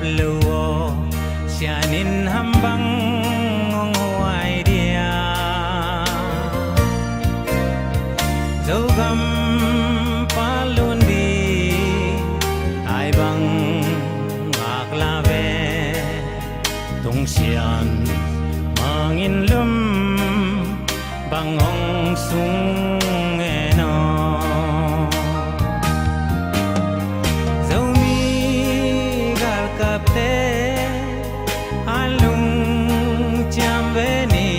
luo sianin hambang ngong huai dia zogam palundi ai bang aklave tung sian mangin lum bangong sung eno zomi gal kapte alung jambeni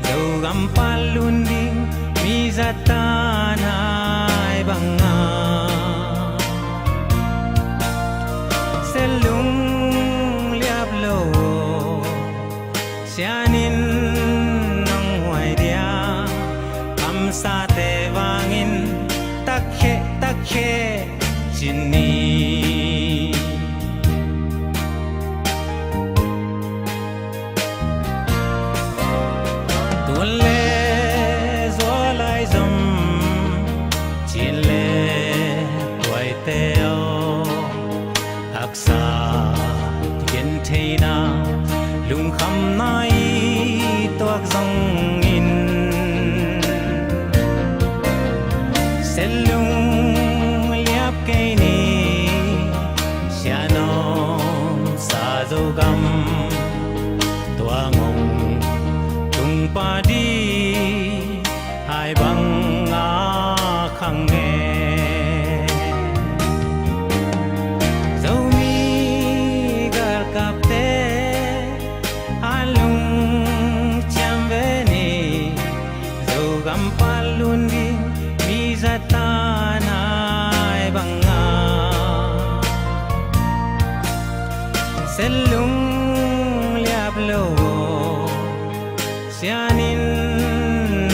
zogam palunding mizatan hai banga selung liap lo sianin nong huai dia sa te wangin takhe chini tulle zolai zum chile wai teo aksa yen theina lung kham nai toak zong in selung liap kai ni sianom sa zogam tuangong tung padi hai bang a khang nge zomi gar kapte alung chambeni zogam palundi mizatan hai banga selung liap lo sianin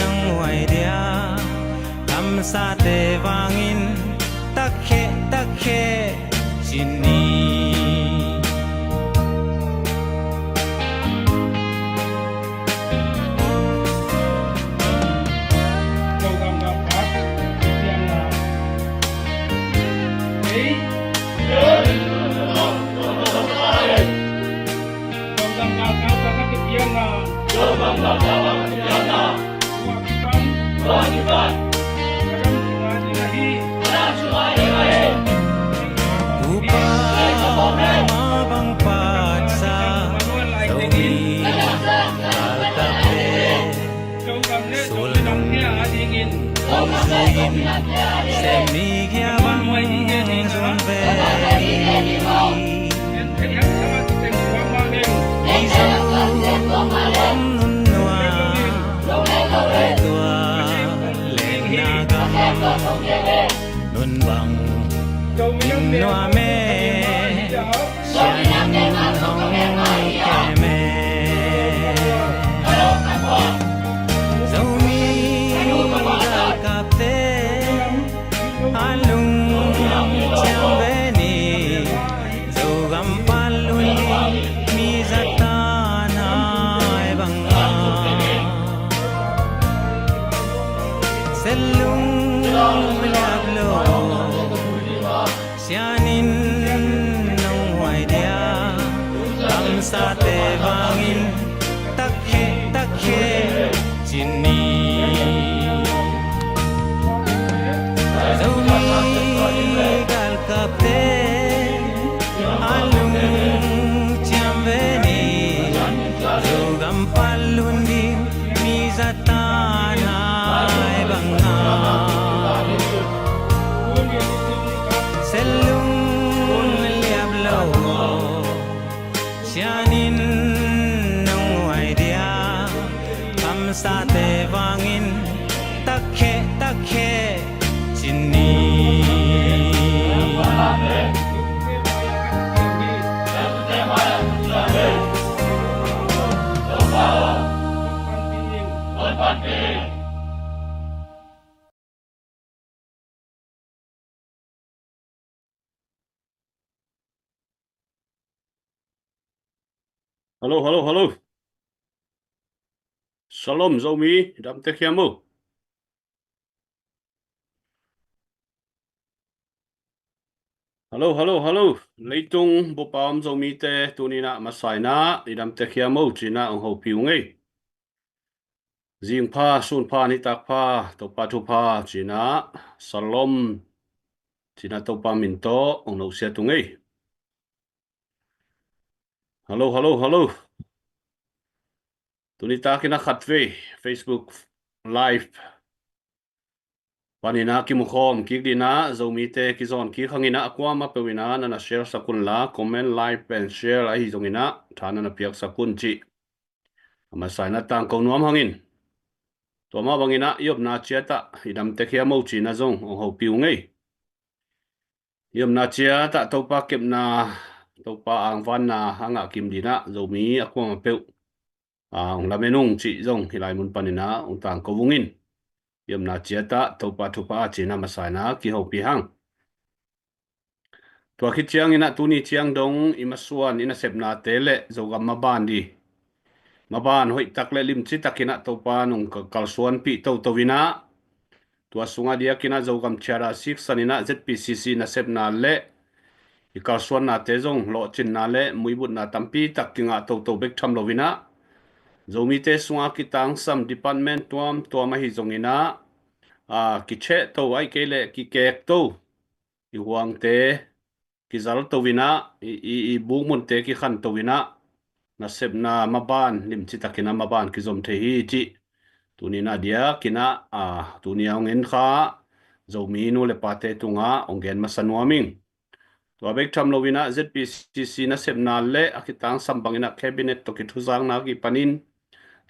nong huai dia kam sa te wangin takhe chini semigya bang zombe nun bang noa me sian hong keme zomi kapte alung chambeni zogam palundi mizatan hai banga selung liap lo sianin nong huai dia kam sa te wangin takhe chini gal kapte alung chambeni zogam palundi mizatan hai banga selung liap lo sianin nong huai dia kam sa te wangin takhe chini Halo. Shalom Zomi, dam tekiamu. Hallo. Leitung bopam zo mi te tunina masaina idam te khia mo china ong ho piu ngei. Jing pha sun pha ni tak pha to pa thu pha china salom china to pa min to ong no sia tu ngei. Hallo. Tunita kina khatve Facebook live panina ki mukhom ki dina zo mi te ki zon ki khangina akwa ma pewina na share sakun la comment like and share ai zongina thana na piak sakun chi amasaina tang ko nuam hangin to ma bangina yop na chiata idam te khia mo chi na zong ong ho piu ngei yop na chia ta to pa kep na to pa ang van na hanga kim dina zo mi akwa ma peu ong la menung chi zong hilai mun panina ong tang ko wungin yop na chia ta to pa thu pa chi na masaina ki ho pi hang tua khit chiang ina tu ni chiang dong imasuan ina sepna tele zo gam ma ban di maban hoi takle lim chi takina to pa nung kalsuan pi to wina tua sunga dia kina zo gam chara 6 sanina ZPCC na sepna le I kalsuan na te zong lo chin na le muibut na tampi takinga to bek tham lo wina zo mi te sunga kitang sam department tuam ma hi zongina ki che to ai kele ki kek to I huang te ki zal to wina I bung mun te ki khan to wina na sepna maban lim chi takina maban ki zom the hi chi tunina dia kina tunia ngen kha zomi nu le pate tunga ongen masanuaming to bek tham lowina ZPCC na sepna le akitang sambangina cabinet to ki thuzang na ki panin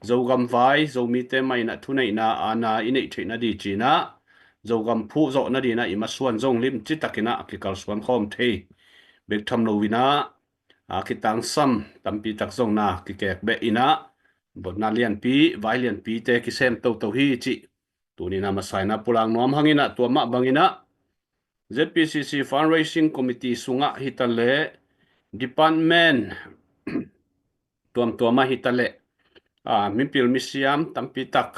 zogam vai zomi te mai na thunai na ana inei theina di china zogam phu zo na di na imasuan zong lim chi takina ki kalsuan khom thei bek tham lowina kitang sam tampi tak zong na ki kek be ina bot na lian pi vai lian pi te ki sem to hi chi tunina masaina pulang nom hangina to ma bangina ZPCC fundraising committee sunga hitale department tuam ma hitale mimpil misiam tampi tak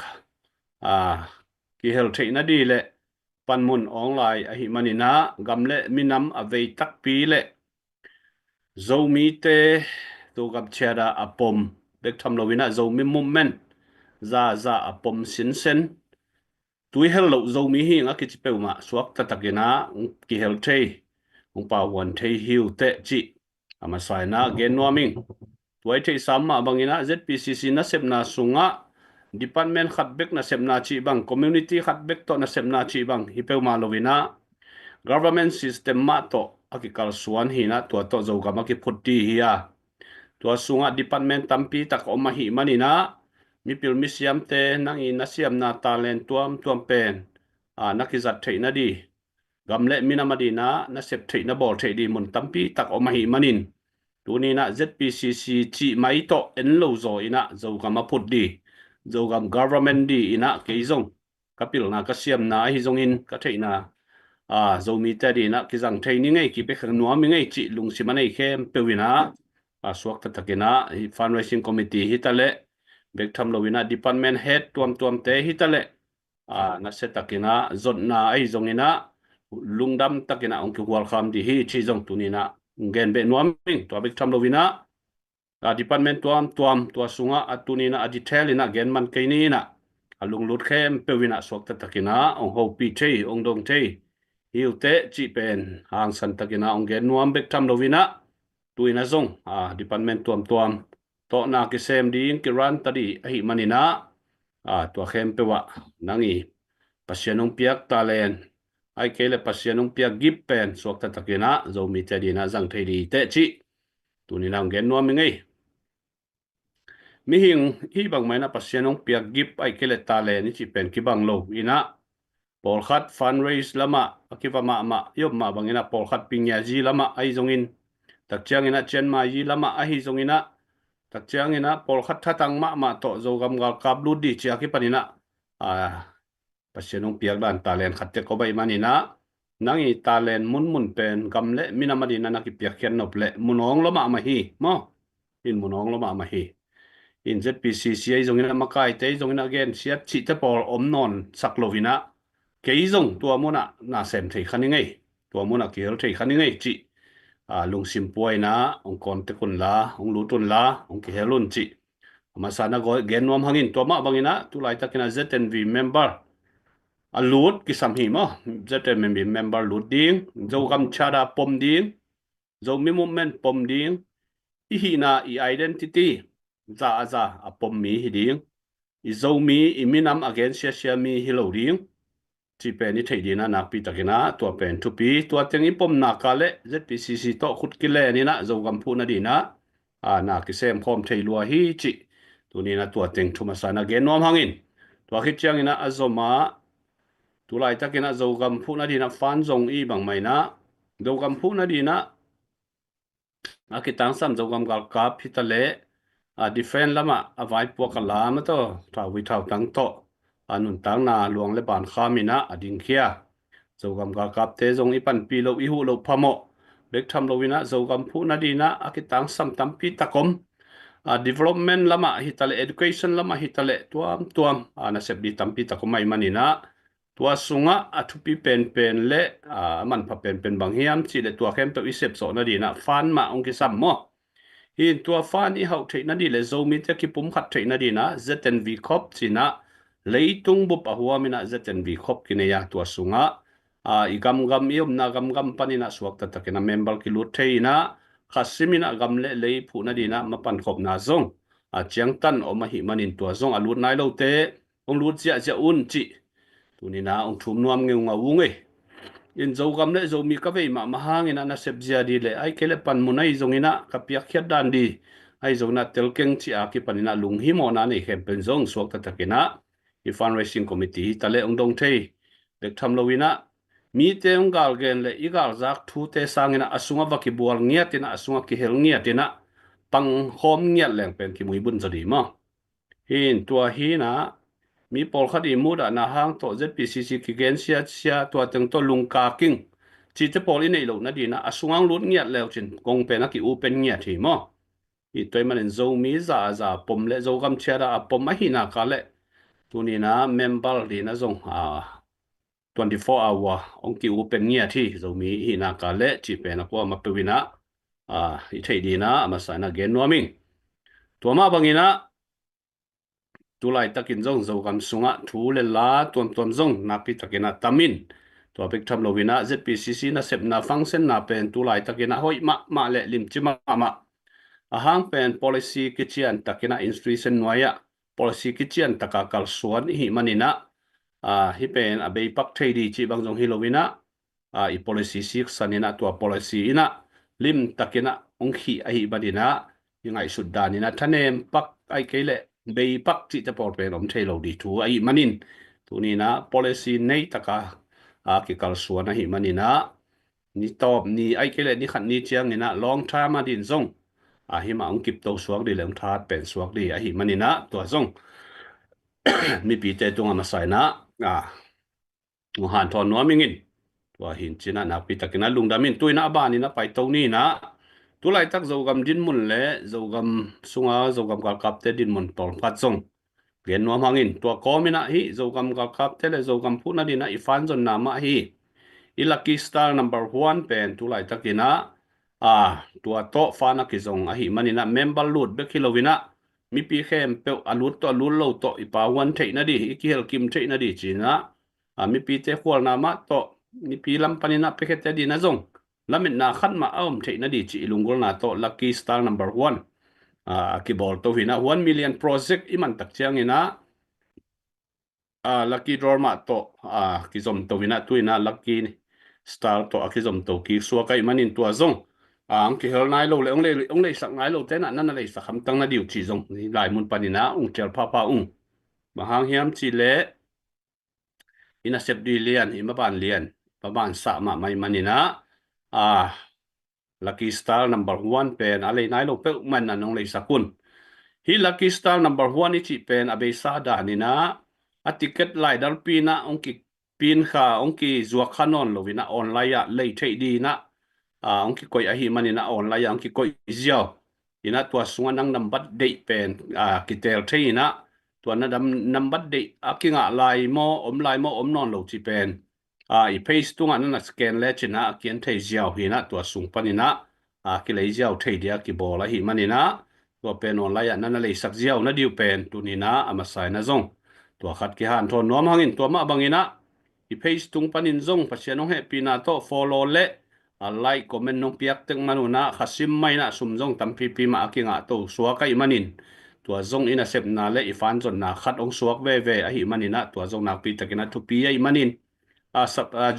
ki hel theina di le panmun online hi manina gamle minam avei tak pi le zomi te to gam chera apom bek tham lowina zomi movement za apom sin sen tui hel lo zomi hi nga ki chipeu ma suak tatakina ki hel thei ong pa wan thei hiu te chi ama saina gen noming tuai thei samma bangina ZPCC na sepna sunga department khatbek na sepna chi bang community khatbek to na sepna chi bang hipeu ma lowina government system ma to akikal suan hina to zogama ki phutti hiya to sunga department tampi tak oma hi manina mipil misiam te nangi nasiam na talent tuam pen nakizat theina di gamle minamadina na sep theina bol thei di mun tampi tak oma hi manin tunina ZPCC chi mai to enlo zo ina zogama phut di zogam government di ina keizong kapil na kasiam na hi zongin ka theina zomi te di na kizang theini ngei ki pe khang nuam ngei chi lungsimanei khem pewina suak tatakina fundraising committee hitale bek tham lowina department head tuam te hitale na setakina zotna ai zongina lungdam takina ongki welcome di hi chi zong tunina ngen be nuaming to bek tham lowina department tuam tua sunga atunina detail ina gen man keini na alung lut khem pewina suak tatakina ong ho pi thei ong dong thei hiu te chi pen hang san takina ong gen nuam bek tham lowina tuina zong department tuam to na ki sem ding ki ran tadi hi manina to khem pewa nangi pasianong piak talen ai kele pasianong piak gip pen suak tatakina zomi te dina zang thei di te chi tunina gen nuam ngei mi hing hi bang mai na pasianong piak gip ai kele talen ni chi pen ki bang lo ina polkhat fundraise lama akiwa ma yop ma bangina polkhat pingya ji lama ai zongin takchiang ina chen ma yi lama ahi zongina takchiang ina polkhat thatang ma to zogam gal kablu di chia ki panina pasianong piak dan talen khatte ko bai manina nangi talen mun pen gamle minamadina na ki piak khian nople munong loma ma hi mo in munong loma ma hi in ZPCC ai zongina makai te zongina gen siat chi te pol om non saklovina keizong tua mona na sem thei khani ngei ตัวมุนะกิเฮลเทคันนี่ไงจิลุงซิมป่วยนะองค์กรเตกุนลาองลุตุนลาองกิเฮลุนจิมาสานะก็เกนนวมหังอินตัวมาบางอินะตุลายตักินะ ZNV member ลูดกิสัมหิมZNV member ลูดดิ้งโจกำชาดาปมดิ้งโจมีมุมเมนปมดิ้งอีหินาอี identity จ้าปมมีหิดิ้งอีโจมีอีมินำ against เชียมีฮิโลดิ้งที่เป็นนิทัยดีนะนักพิจารณาตัวเป็นทุปีตัวเตียงอีปมนักกาเล ZPCC โตขุดกิเลนี่นะโจกำพูนดีนะนักกิเซมพร้อมเทลัวฮีจิตัวนี้นะตัวเตียงทุมาสานะเกนนวมหังอินตัวคิดจังอินะอโซมาตุลายตักินะโจกำพูนดีนะฟันจงอีบางไม่นะโจกำพูนดีนะkitang sam zo gam gal kap hitale defend lama avai pokala ma to thawi thau tang to anun tang na luang le ban khamina ading khia zo gam gal kap te zong ipan pi lo i hu lo phamo bek tham lo wina zo gam phu na dina akitang sam tam pi takom development lama hitale education lama hitale tuam na sep di tam pi takom mai manina tua sunga athupi pen le man pha pen bang hiam chi le tua khem to isep so na di na fan ma ong ki sam mo hin tua fan i hau thei na di le zo mi te ki pum khat thei na di na ZNV khop china leitung bu pa huwa mina ZNV khop ki ne ya tua sunga i gam iom na gam panina suak ta takena member ki lut thei na khasimina gam le lei phu na di na mapan khop na zong chiang tan o ma hi manin tua zong alut nai lo te ong lut cia un chi tunina ong thum nuam ngeu nga wunge in zo gam le zo mi ka ve ma hangina na sebjia di le ai kele pan munai zongina ka piak khiat dan di ai zona telkeng chi a ki panina lung hi mo na nei khem pen zong suak ta takena i fundraising committee tale ong dong thei dek tham lowina mi te ong gal gen le i gal zak thu te sangina asunga vaki bual ngiatina asunga ki hel ngiatina pang khom ngiat leng pen ki mui bun zodi ma hin tua hi naมีปอลคดีมูดนะห้างโต ZPCC กิเกนเสียตัวตึงตัวลุงกากิ้งจีจะปอลอินในโลกนั่นดีนะสุงังลุ้นเงียดแล้วจินกงเป็นนักกิอูเป็นเงียดทีมั้งอีตัวมันโจมีจ่าปมและโจกำเชียดปมไม่หินากาเลตัวนี้นะเมมเบอร์ดีนะจง24 hour องกิอูเป็นเงียดที่โจมีหินากาเลจีเป็นนักว่ามาเปวินะอีเทดีนะมาใส่นักเกนนัวมิงตัวมาบางอีนะตุลายตักินจงโจกำสุงะทูเลลาตัวจงนักพิตักินะตามินตัวเป็กทำโลวินะ ZPCC นะเสพนะฟังเส้นนะเป็นตุลายตักินะห้อยมาเลลิมจิมาหางเป็น policy กิจยันตักินะ institution นวยะ policy กิจยันตักกัลส่วนหิมันินะฮิเป็นอเบยปักเทดีจีบางจงฮิโลวินะอี policy 6สันนินะตัว policy นะลิมตักินะองค์หิอหิบัดินะยังไงสุดดานินะท่านเองปักไอเกลเบยปักจิจะปอดเป็นอมเทโลดีทูไอมันินตัวนี้นะ policy ในตะกากิกัลส่วนหิมันินะนี่ตอบนี่ไอเกลนี่ขันนี่เจียงนี่นะ long term มาดินซงหิมาองกิบโตสวกดีเหลืองทาดเป็นสวกดีหิมันินะตัวซง มีปีเตตรงมาใส่นะมุหันทอนนัวมิงินตัวหินจีนะนักปีตะกินะลุงดามินตุยนะบ้านนี่นะไปตรงนี้นะตุไลตักโจกำดินมุนและโจกำสุงาโจกำกัลกับเตดินมุนตอลพัดซงเรียนนัวมังินตัวกอมินะฮิโจกำกัลกับเตและโจกำพูนาดินะอีฟันจนนามาฮิอีลักกี้สตาร์ number 1เป็นตุไลตักินะตัวโตฟานักกิจงหิมันนี่นะเมมเบอร์ลูดเบคิโลวินะมีปีเข้มเปลอลุดตัวลุดโลโตอีปาวันเทนะดิอีกิเฮลกิมเทนะดิจีนะมีปีเตควอลนามาโตมีปีลำปันินะเปเคเตดีนะจงแล้วมันนาขันมาเอาเทนะดิจีลุงกอลนาโตลักกี้สตาร์ number 1กิบอลโตวินะ1 million projectอีมันตักเชียงนี่นะลักกี้ดรอมาโตกิจมโตวินะตุยนะลักกี้สตาร์โตกิจมโตกิสัวไกมันนินตัวจงki hel nai lo le ong le sak ngai lo te na nan le sak ham tang na diu chi jong ni lai mun panina ong chel pa ma hang hiam chi le ina sep di lian hi ma ban lian pa ban sa ma mai manina lucky star number 1 pen ale nai lo pe man na nong le sakun hi lucky star number 1 ni chi pen abe sa da ni na a ticket lai dal pi na ong ki pin kha ong ki zuak khanon lo wina online ya le thei di na ông ki koi ahi manina online ông ki koi ziao ina tua sunga nang number date pen ki tel theina tua na dam number date akinga lai mo om non lo chi pen i page ตรงนั้นนะสแกนแล้วจินะเขียนไทยเจียวหินะตัวสูงปนินะกิเลยเจียวไทยเดียกิบอละหิมันนี่นะตัวเป็นออนไลน์นั่นเลยสักเจียวนะดิวเป็นตัวนี้นะอามาใส่นะจงตัวขัดกิหันทนน้อมหังอินตัวมาบังอินะi page ตรงปนินจงปัจจัยน้องเฮปีนาโต follow เละlike comment น้องเปียกตึงมานุนะขัดซิมไม่นะสุ่มจงตั้มปีมาอากิงะโตสัวกับอิมันนินตัวจงอินะเสพนาเละอีฟันจนนาขัดองสวกเว่อหิมันนินะตัวจงนักปีตะกินะทุปีอิมันนิน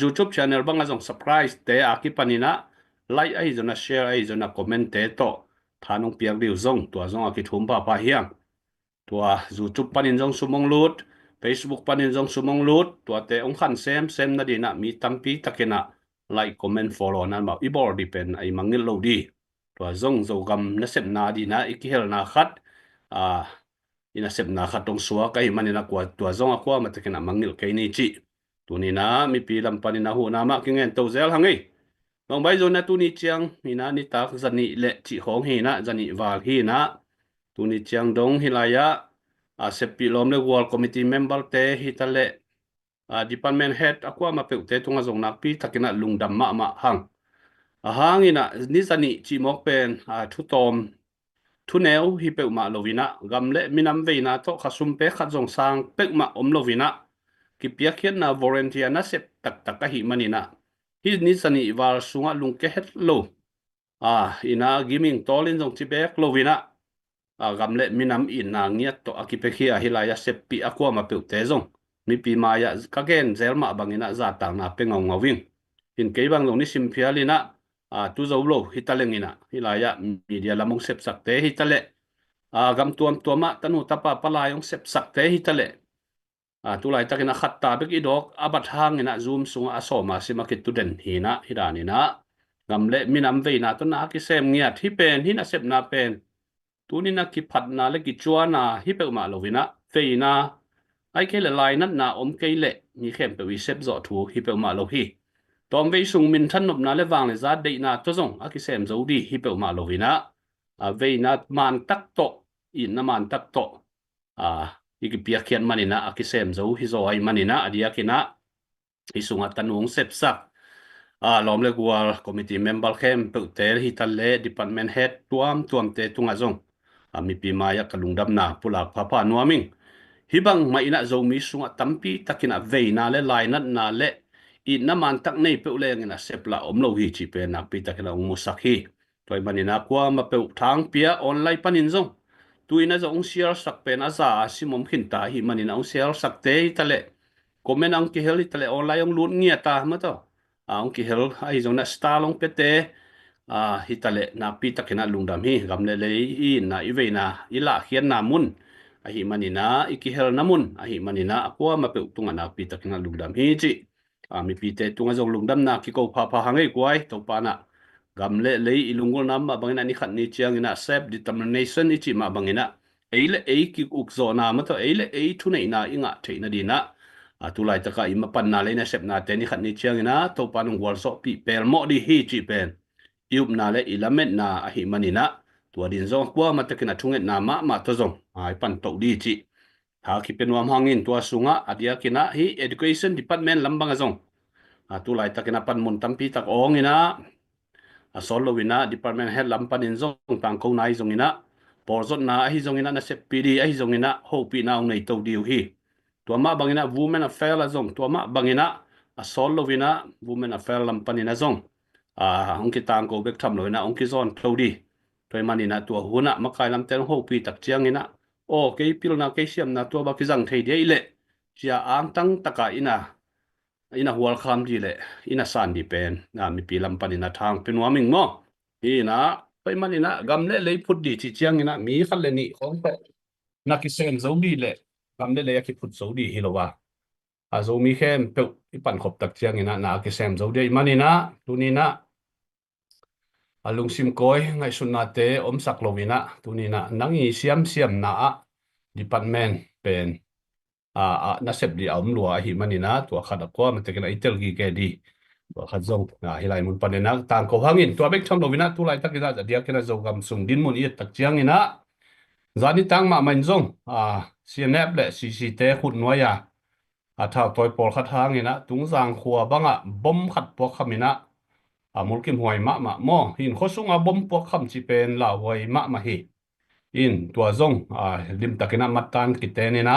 YouTube channel bang azong surprise te akipanina like ai zona share ai zona comment te to thanong piak diu zong tua zong akithum pa hiam tua YouTube panin zong sumong lut Facebook panin zong sumong lut tua te ong khan sem na dina mi tampi takena like comment follow nan ma ibor depend ai mangil lo di tua zong zogam na sep na dina ikihel na khat ina sep na khatong suwa kai manina kwa tua zong akwa matakena mangil kai ni chi tunina mi pilam panina hu nama kingen to zel hangi bang bai zona tuni chiang mina ni tak zani le chi hong hi na zani wal hi na tuni chiang dong hilaya sepi lom le wall committee member te hitale department head akwa ma pe te tunga zong nak pi takina lungdam ma hang hangina ni zani chi mok pen thu tom thu neu hi pe ma lovina gamle minam veina to khasum pe khazong sang pe ma om lovina ki piakhian na volunteer na sep tak hi manina hi ni sani war sunga lungke het lo ina giming tolin jong chibek lovina gamle minam in na ngiat to akipekhia hilaya sep pi akwa ma pe te jong mi pi maya kagen zelma bangina za tang na pe ngau ngawing in ke bang jong ni simpialina tu zo lo hitalengina hilaya media lamong sep sak te hitale gam tuama tanu tapa palayong sep sak te hitale tulai takina khatta bek idok abat hangina zoom sunga asoma simakit tuden hina hidanina gamle minam veina to na ki sem ngiat hi pen hina sep na pen tunina ki phatna le ki chuana hi pe ma lovina feina ai ke le lai nat na om ke le ni khem pe wi sep zo thu hi pe ma lo hi tom ve sung min than nop na le wang le za de na to zong a ki sem zo di hi pe ma lovina veina man tak to in na man tak to ikipiakhian manina akisem zo hi zo ai manina adiakina isunga tanung sepsak lom le gwal committee member khem peutel hi talle department head tuam te tunga zong mi pi maya kalungdam na pulak phapa nuaming hibang maina zo mi sunga tampi takina veina le lainat na le in man tak nei peule ngina sepla omlo hi chi pe nak pi takina musakhi toy manina kwa ma pe thang pia online panin zong tuina zo ong share sak pen aza simom khinta hi manina ong share sak te tale comment ang ki hel tale online ong lut ngia ta ma to ong ki hel ai zo na star long pete hi tale na pi takena lungdam hi gamle le i na i veina ila khian na mun hi manina iki hel namun hi manina akwa ma pe tunga na pi takena lungdam hi chi mi pi te tunga zo lungdam na ki ko pha hangai kwai to pa na gamle le ilungol nam ma bangina ni khat ni chiang ina self determination ichi ma bangina eile ki ukzo na ma to eile thu nei na inga theina dina tulai taka ima pan na le na sep na te ni khat ni chiang ina to panung wal so pi pel mo di hi chi pen yup na le ilamet na hi manina tua din zo kwa ma takina thunget na ma to zong ai pan to di chi ha ki penwam hangin tua sunga adia kina hi education department lambang azong tulai takina pan mun tampi tak ong ina solo wina department head lampanin zong tang ko nai zong ina porzot na hi zong ina na sep pd hi zong ina hopi na ong nei to diu hi tuama bangina women affair la zong tuama bangina solo wina women affair lampanin zong ong ki tang ko bek tham loina ong ki zon thlodi toy manina tua huna makai lam ten hopi tak chiang ina o ke pil na ke siam na tua ba ki jang thei dei le chia ang tang taka ina welcome di le ina san di pen mi pilam panina thang penwa ming mo ina pai manina gamle le phut di chi chiang ina mi khal le ni khong pe na ki sen zo di le gamle le ki phut zo di hilowa zo mi khem pe ipan khop tak chiang ina na ki sem zo de manina tunina alung sim koi ngai sunna te om sak lovina tunina nangi siam na department pen na sep di om lua hi manina tua khada ko ma tekena itel gi ke di tua khadzong hilai mun panena tang ko hangin tua bek tham lovina tu lai takina dia kena zogam sung din mun i tak chiang ina zani tang ma man zong cnf le cc te khut noya thao toy pol khat hang ina tung jang khua banga bom khat pok khamina mulkim huai ma mo hin khosunga bom pok kham chi pen la huai ma hi in tua zong lim takina matan kitenina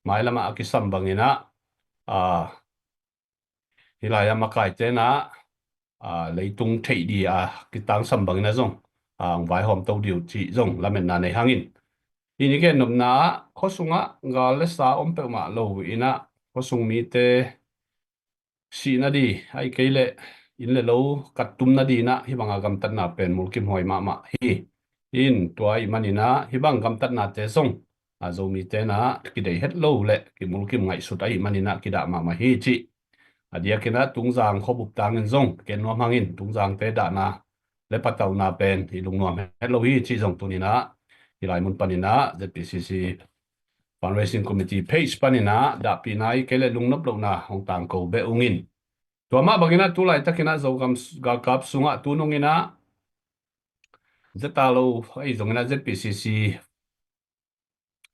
mailama akisam bangina hilaya makai tena leitung thei di kitang sam bangina zong ang vai hom to diu chi zong lamen na nei hangin ini ke nomna khosunga gal sa ompe ma lo ina khosung mi te si na di ai keile in le lo katum na di na hi banga gam tan na pen mulkim hoi ma hi in tua i manina hi bang gam tan na te song zo mi te na ki dei het lo le ki mulkim ngai su tai manina ki da ma hi chi adia kena tungzang khobup tangin zong ken nom hangin tungzang te da na le pataw na pen hi lung nom het lo hi chi zong tunina hi lai mun panina ZPCC fundraising committee page panina da pinai kele lungnop lo na hong tang ko be ungin tua ma bagina tu lai takina zogam ga kap sunga tunungina zetalo ai zongina ZPCC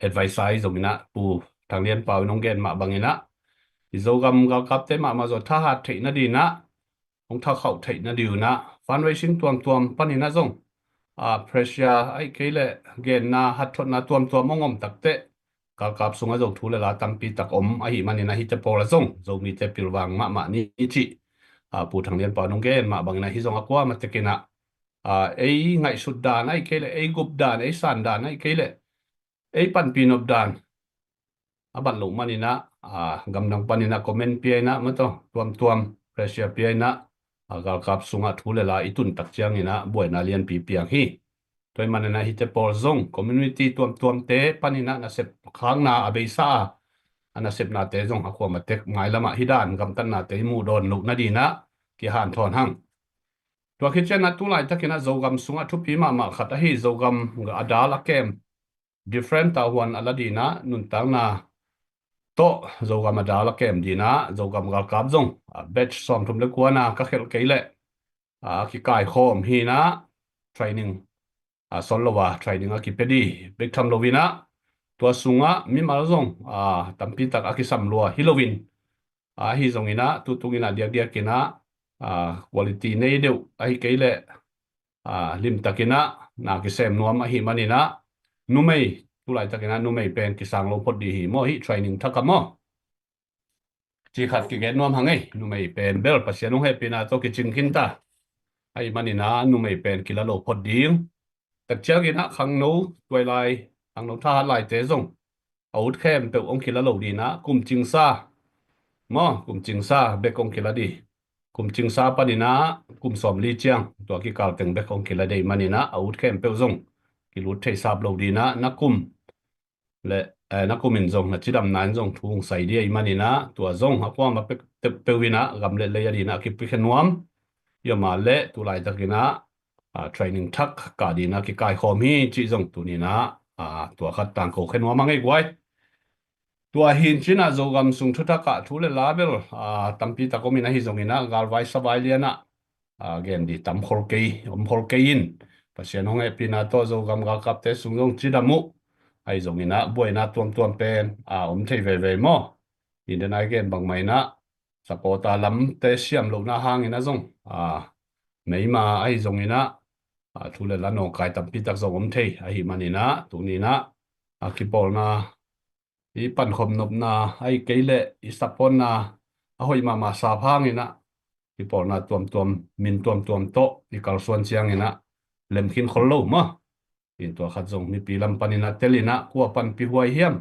advice zongina pu tanglian paw nonggen ma bangina zogam ga kap te ma zo tha hat theina di na hong tha khau theina diu na fundraising tuam panina zong pressure ai kele gen na hat thot na tuam mongom takte ka kap sunga zo thule la tampi tak om a hi manina hi te pola zong zo mi te pilwang ma ni chi pu thanglian pa nonggen ma bangina hi zong akwa ma tekena ei ngai sudan ai kele ei gup dan ei san dan ai kele ei pan pinop dan aban lo manina gamdang panina comment pi na mato tuam pressure pi na gal kap sunga thule la itun tak chiang ina boina lian pi piang hi toy manana hi te por zong community tuam te panina na sep khang na abeisa ana sep na te zong akwa ma tek ngai lama hidan gam tan na te mu don lu na di na ki han thon hang tua khichen na tu lai takina zogam sunga thu pi ma khata hi zogam adala kem different ta wan aladina nun tang na to zogam adala kem dina zogam gal kap zong batch som thum le kwana ka khel keile ki kai khom hi na training sollowa training ki pedi bek tham lovina tua sunga mi mal zong tampi tak akisam lua hilowin hi zongina tutungina dia kina quality nei deu ai keile lim takina na kisem nuam hi manina numei tulai takina numei pen kisang lo pot di hi mo hi training thakamo chi khat ki gen nuam hangai numei pen bel pasianung he pina to ki chingkin ta ai manina numei pen kilalo pot ding tak chiagina khangno toilai angno tha lai te zong out khem pe ong kilalo di na kum chingsa mo kum chingsa be kong kiladi kum chingsa panina kum som li chiang to ki kal teng be kong kilade manina out khem pe zong ki lut thei sap lo di na nakum le nakumin zong na chidam nan zong thung sai di ai manina to zong hakwa ma pe wina gam le ya di na ki pi khenwam yama le tu lai takina training thak ka di na ki kai khom hi chi zong tu ni na tua khat tang ko khenwam mangai gwai tua hin china zogam sung thuta ka thule label tampi takomina hi zongina galwai savaliana again di tam khorkei khorkein pasien hong epina to zogam ga kapte sungong chidamu ai zongina boina tuam pen thei ve mo in again bang maina sapota lam te siam lo na hangina zong meima ai zongina thule la no kai tampi tak zong thei ai manina tunina akipol na i pan khom nop na ai keile i sapon na ahoi ma sa phang ina i por na tuam min tuam to i kal suan chiang ina lem khin khol lo ma in to khat zong mi pi lam panina telina kwa pan pi huai hiam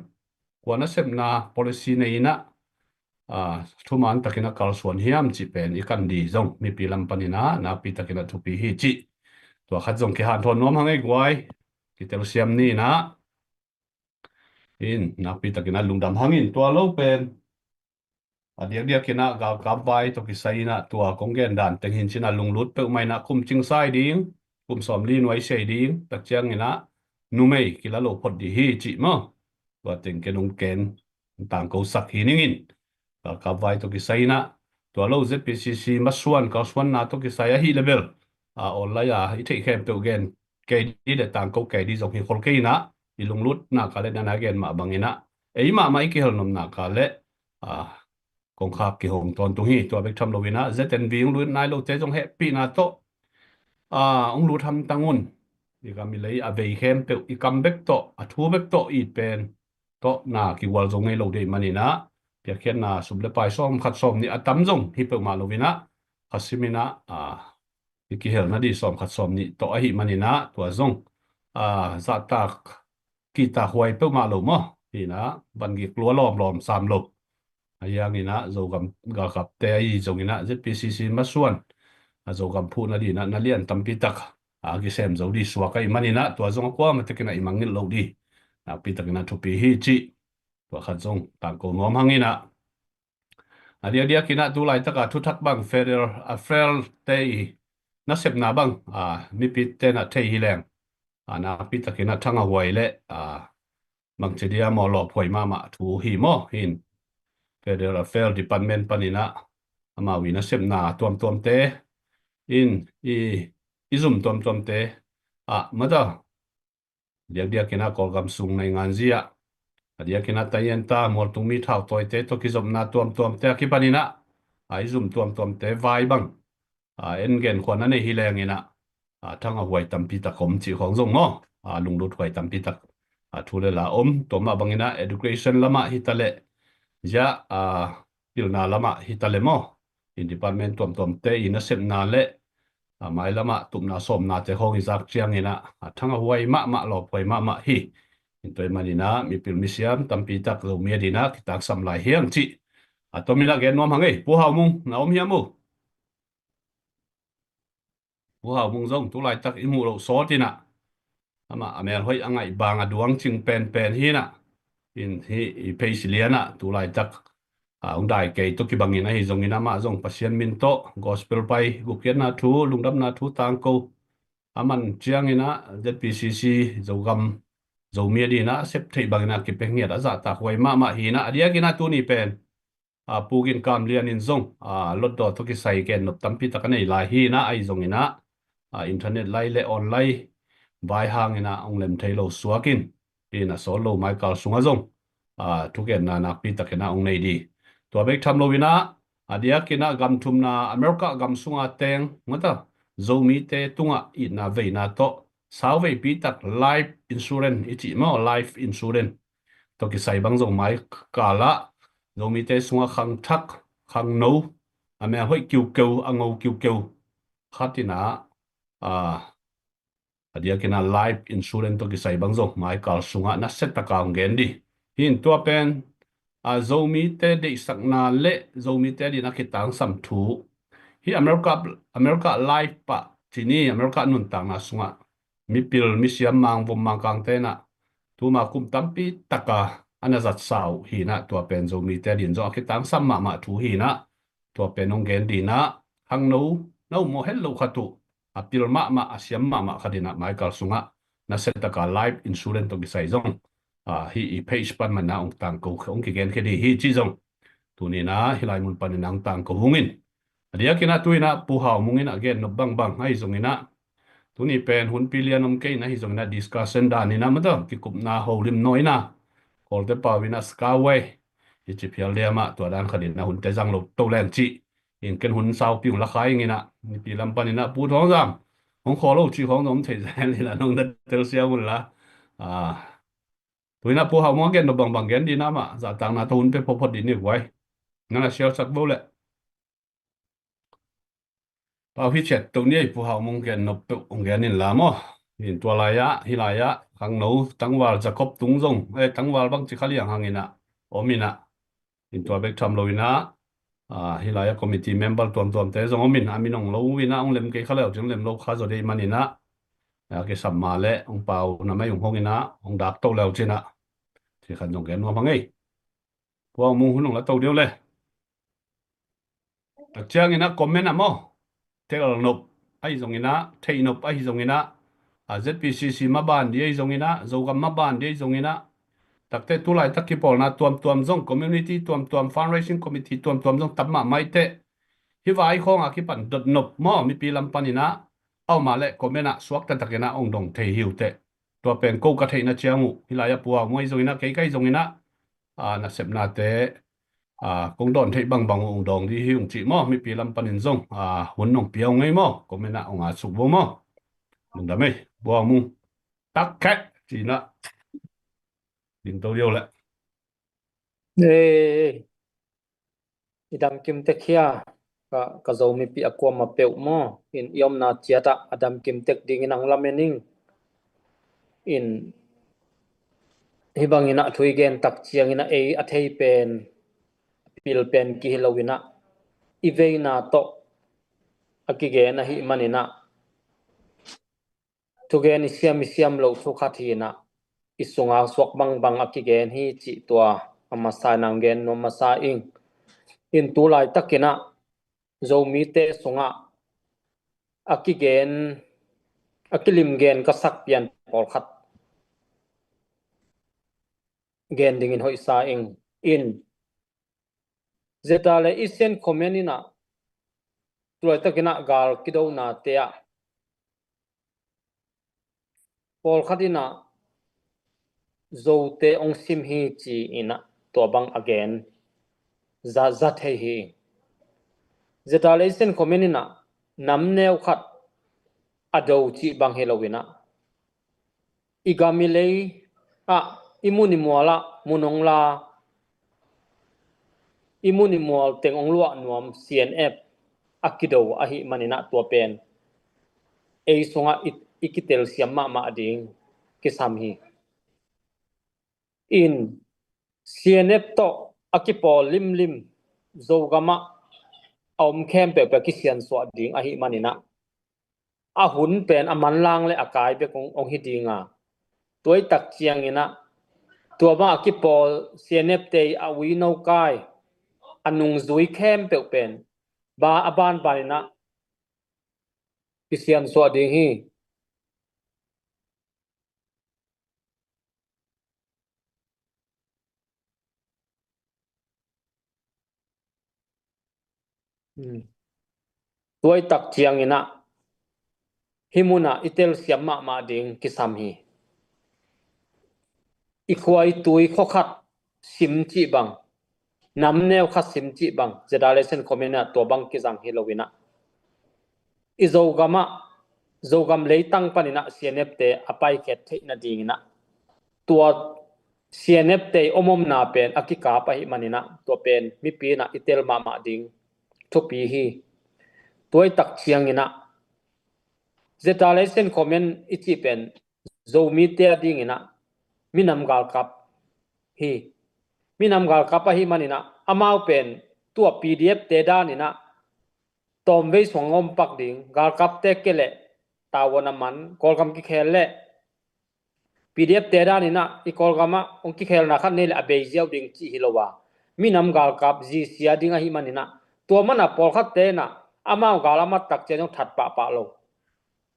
kwa na sep na policy nei ina thuman takina kal suan hiam chi pen i kan di zong mi pi lam panina na pi takina thu pi hi chi to khat zong ki han thon nom hangai gwai ki tel siam ni na in napi takina lungdam hangin tua lo pen dia kina gal kabai to ki saina tua konggen dan tenghin china lunglut pe mai na kum ching sai ding kum som li noi sei ding tak chiang ina numei kila lo phot di hi chi mo wa teng kenung ken tang ko sak hi ningin gal kabai to ki saina tua lo ZPCC masuan ka swan na to ki saya hi level online i thei khem to gen ke di de tang ko ke di jong hi khol ke na ilunglut na kale na gen ma bangina ei ma mai ki hel nom na kale กงคาบกิหงตอนตรงนี้ตัวเบกทำโลวินะ ZNV องรู้นายโลเจจงเฮปีนาโตองรู้ทำตังุนอีกมีเลยเวเข้มเปอีกำเบกโตทูเบกโตอีเป็นโตนากิวอลจงให้โลเดมันนี่นะเปียกเขียนนาสุบเลปายส้มขัดส้มนี่ตั้มจงฮิเปมาโลวินะขัดซิมินะที่กิเฮลนาดีส้มขัดส้มนี่โตหิมันนี่นะตัวจงจัตตากกีตาหวยเปมาโลมั้งนี่นะบันกิกลัวล้อม3 โลyang ina zogam ga kap te ai zongina ZPCC maswan zogam phu na di na lian tampi tak gi sem zo di suwa kai manina to zong kwa ma tekina imangin lo di na pi takina thupi hi chi to khat zong tang ko nom hangina dia kina tu lai taka thu thak bang federal te na sep na bang mi pi te na thei hi leng na pi takina thanga wai le mang chedia mo lo phoi ma thu hi mo hin Federal Affairs Department panina ama wina semna tuam te in izum tuam te mada dia kina kolgam sung nai ngan zia dia kina tayen ta mor tung mi thau toy te to kizom na tuam te ki panina izum tuam te vai bang en gen khona nei hileng ina thanga huai tampi ta khom chi khong zong mo lunglut huai tampi ta thule la to ma bangina education lama hitale ja pilna lama hitalemo in department tom te ina sem na le mai lama tumna som na te hong izak chiang ina thanga huai ma lo poi ma hi in toy manina mi pil misiam tampi tak lo mi dina kitak sam lai hiang chi atomila gen nom hangai pu hau mung na om hiamu pu hau mung zong tu lai tak imu lo so tina ama amel hoi angai bang aduang ching pen hi na in hi peisiliana tu lai tak ông đại kể tôi kỳ bằng như này dùng như nam mà dùng pasien min to gospel pai gukian na thu lungdam na thu tang ko aman chiang ina ZPCC zogam zomia di na sep thei bang na ki pengnya da za ta hoi ma hi na dia kina tu ni pen pugin kam lian in zong lot do to ki sai ken nop tampi ta kanai lai hi na ai zong ina internet lai le online vai hang ina ong lem thei lo suakin ina so lo mai kal sunga zong thu ken na nak pi ta kena ong nei diตัวเบกทำโลวินะเดียกินะกำทุมนาอเมริกากำสุงอาเตงมั้งตาโจมีเตตุงอินาเวนาโตสาวเวปีตัก life insurance อิจิมั้ง life insurance ตัวกิใส่บางโจไม้กาละโจมีเตสุงอาขังทักขังโนแม่ห้อยกิวเกวอ่างกิวเกวขัดที่นาเดียกินะ life insurance ตัวกิใส่บางโจไม้กาลสุงอานัสเซตตะกางเกนดิหินตัวเป็นzomi te de sakna le zomi te di nakitang samthu hi America life pa chini America nun tang na sunga mi pil mi siam mang vom mang kang te na tu ma kum tampi taka anazat sau hi na tua pen zomi te din zo kitang sam ma thu hi na tua pen ong gen di na hang no mo hello khatu apil ma asiam ma khadina Michael sunga na setaka life insurance to gisai zong hi page pan man na ong tang ko ong ki gen ke di hi chi zong tu ni na hilai mun pan na ong tang ko hungin dia kina tuina pu hau mungin again no bang hai zong ina tu ni pen hun pilian om ke na hi zong na discussion da ni na ma da ki kup na ho lim noi na kol te pa wina skaway hi chi phial le ma to dan khadin na hun te jang lo to len chi in ken hun sau piung la khai ngina ni pi lam pan na pu thong jam ong kho lo chi khong nom thei zan ni la nong da tel sia mun la tuina pu hau mo gen no bang gen di na ma za tang na thun pe phopot di ni wai na la share sak bo le pa hi chet to ni pu hau mong gen no pe ong gen in la mo in tua la ya hi la ya khang no tangwal jacob tung jong tangwal bang chi khali ang hangina omina in tua bek tham lo ina hi la ya committee member tuam te jong omin aminong lo wina ong lem ke khala jong lem lo kha zo de manina ke samma le ong pau na mai ong hongina ong dak to leo china thì khăn dùng cái nó bằng ấy qua mua hôn là tàu điêu lên đặc trưng như nó comment nào mò thế là nộp ai dùng như nó thay nộp ai dùng như nó ZPCC mà bàn đi ai dùng như nó dầu gam mà bàn đi ai dùng như nó đặc thế tu lại tất cả bọn na tuam dùng community tuam fundraising committee tuam dùng tập mà mai thế hi vai không cái bản đợt nộp mò mi pi làm pan như nó ao mà lại comment à suốt tất cả na ông đồng thầy hiểu thếตัวเป็นกูกะเทนะเจียงหิลายะปัวมวยซงนะไกๆซงนะนะเสพนาเต กงดอนเทบังบังองดองที่หิวจิมอมีปีลำปันินซงหุ่นนองเปียวไงมอก็ไม่น่าองสุกบ่มอมันดำไม่บ่มุงตักแค่จีนะดิงตัวเดียวแหละidam kim tek khia ka zomi pi akwa ma peu mo in yom na chiata adam kim tek ding inang lamening in hibangina thuigen tak chiangina athei pen pil pen ki hilowina iveina to akige na hi manina tugen siam lo thu khathina isunga swak bang akigen hi chi tua amasa nanggen no masa ing in tulai takina zomi te sunga akigen akilim gen kasak pian por khat gen dingin hoi sa ing in zetale isen komenina tulai takina gal kido na tea por khatina zote ong sim hi chi ina to bang again za thei hi zetale isen komenina namneu khat ado chi bang helowina igamilei imuni muala munongla imuni mual teng onglua nuam cnf akido ahi manina to pen sunga ikitel siamma ma ding kisam hi in cnf to akipol lim zogama om khem pe kisian so ding ahi manina hun pen aman lang le akai pe kong ong hi dinga toy tak chiang ina tua ba akipol cnf te awi no kai anung zui khem pe pen ba aban banina kisian so ding hi toy tak chiang ina himuna itel siamma ma ding kisam hi ikhwai tui khokhat simchi bang namneu khat simchi bang generation komena to bang kizang hilowina izogam leitang panina cnf te apai khet theina dingina tua cnf te omom na pen akika pa hi manina to pen mi pi na itel ma ding thopi hi toy tak chiangina generation komen ichi pen zomi te dingina minam gal kap hi manina amau pen tua pdf te danina tom ve songom pak ding gal kap te kele tawona man kolgam ki khelle pdf te danina I kolgama ong ki khel na khan ne abe jiao ding chi hilowa minam gal kap ji sia ding hi manina to mana por khat te na amau galama tak che jong that pa lo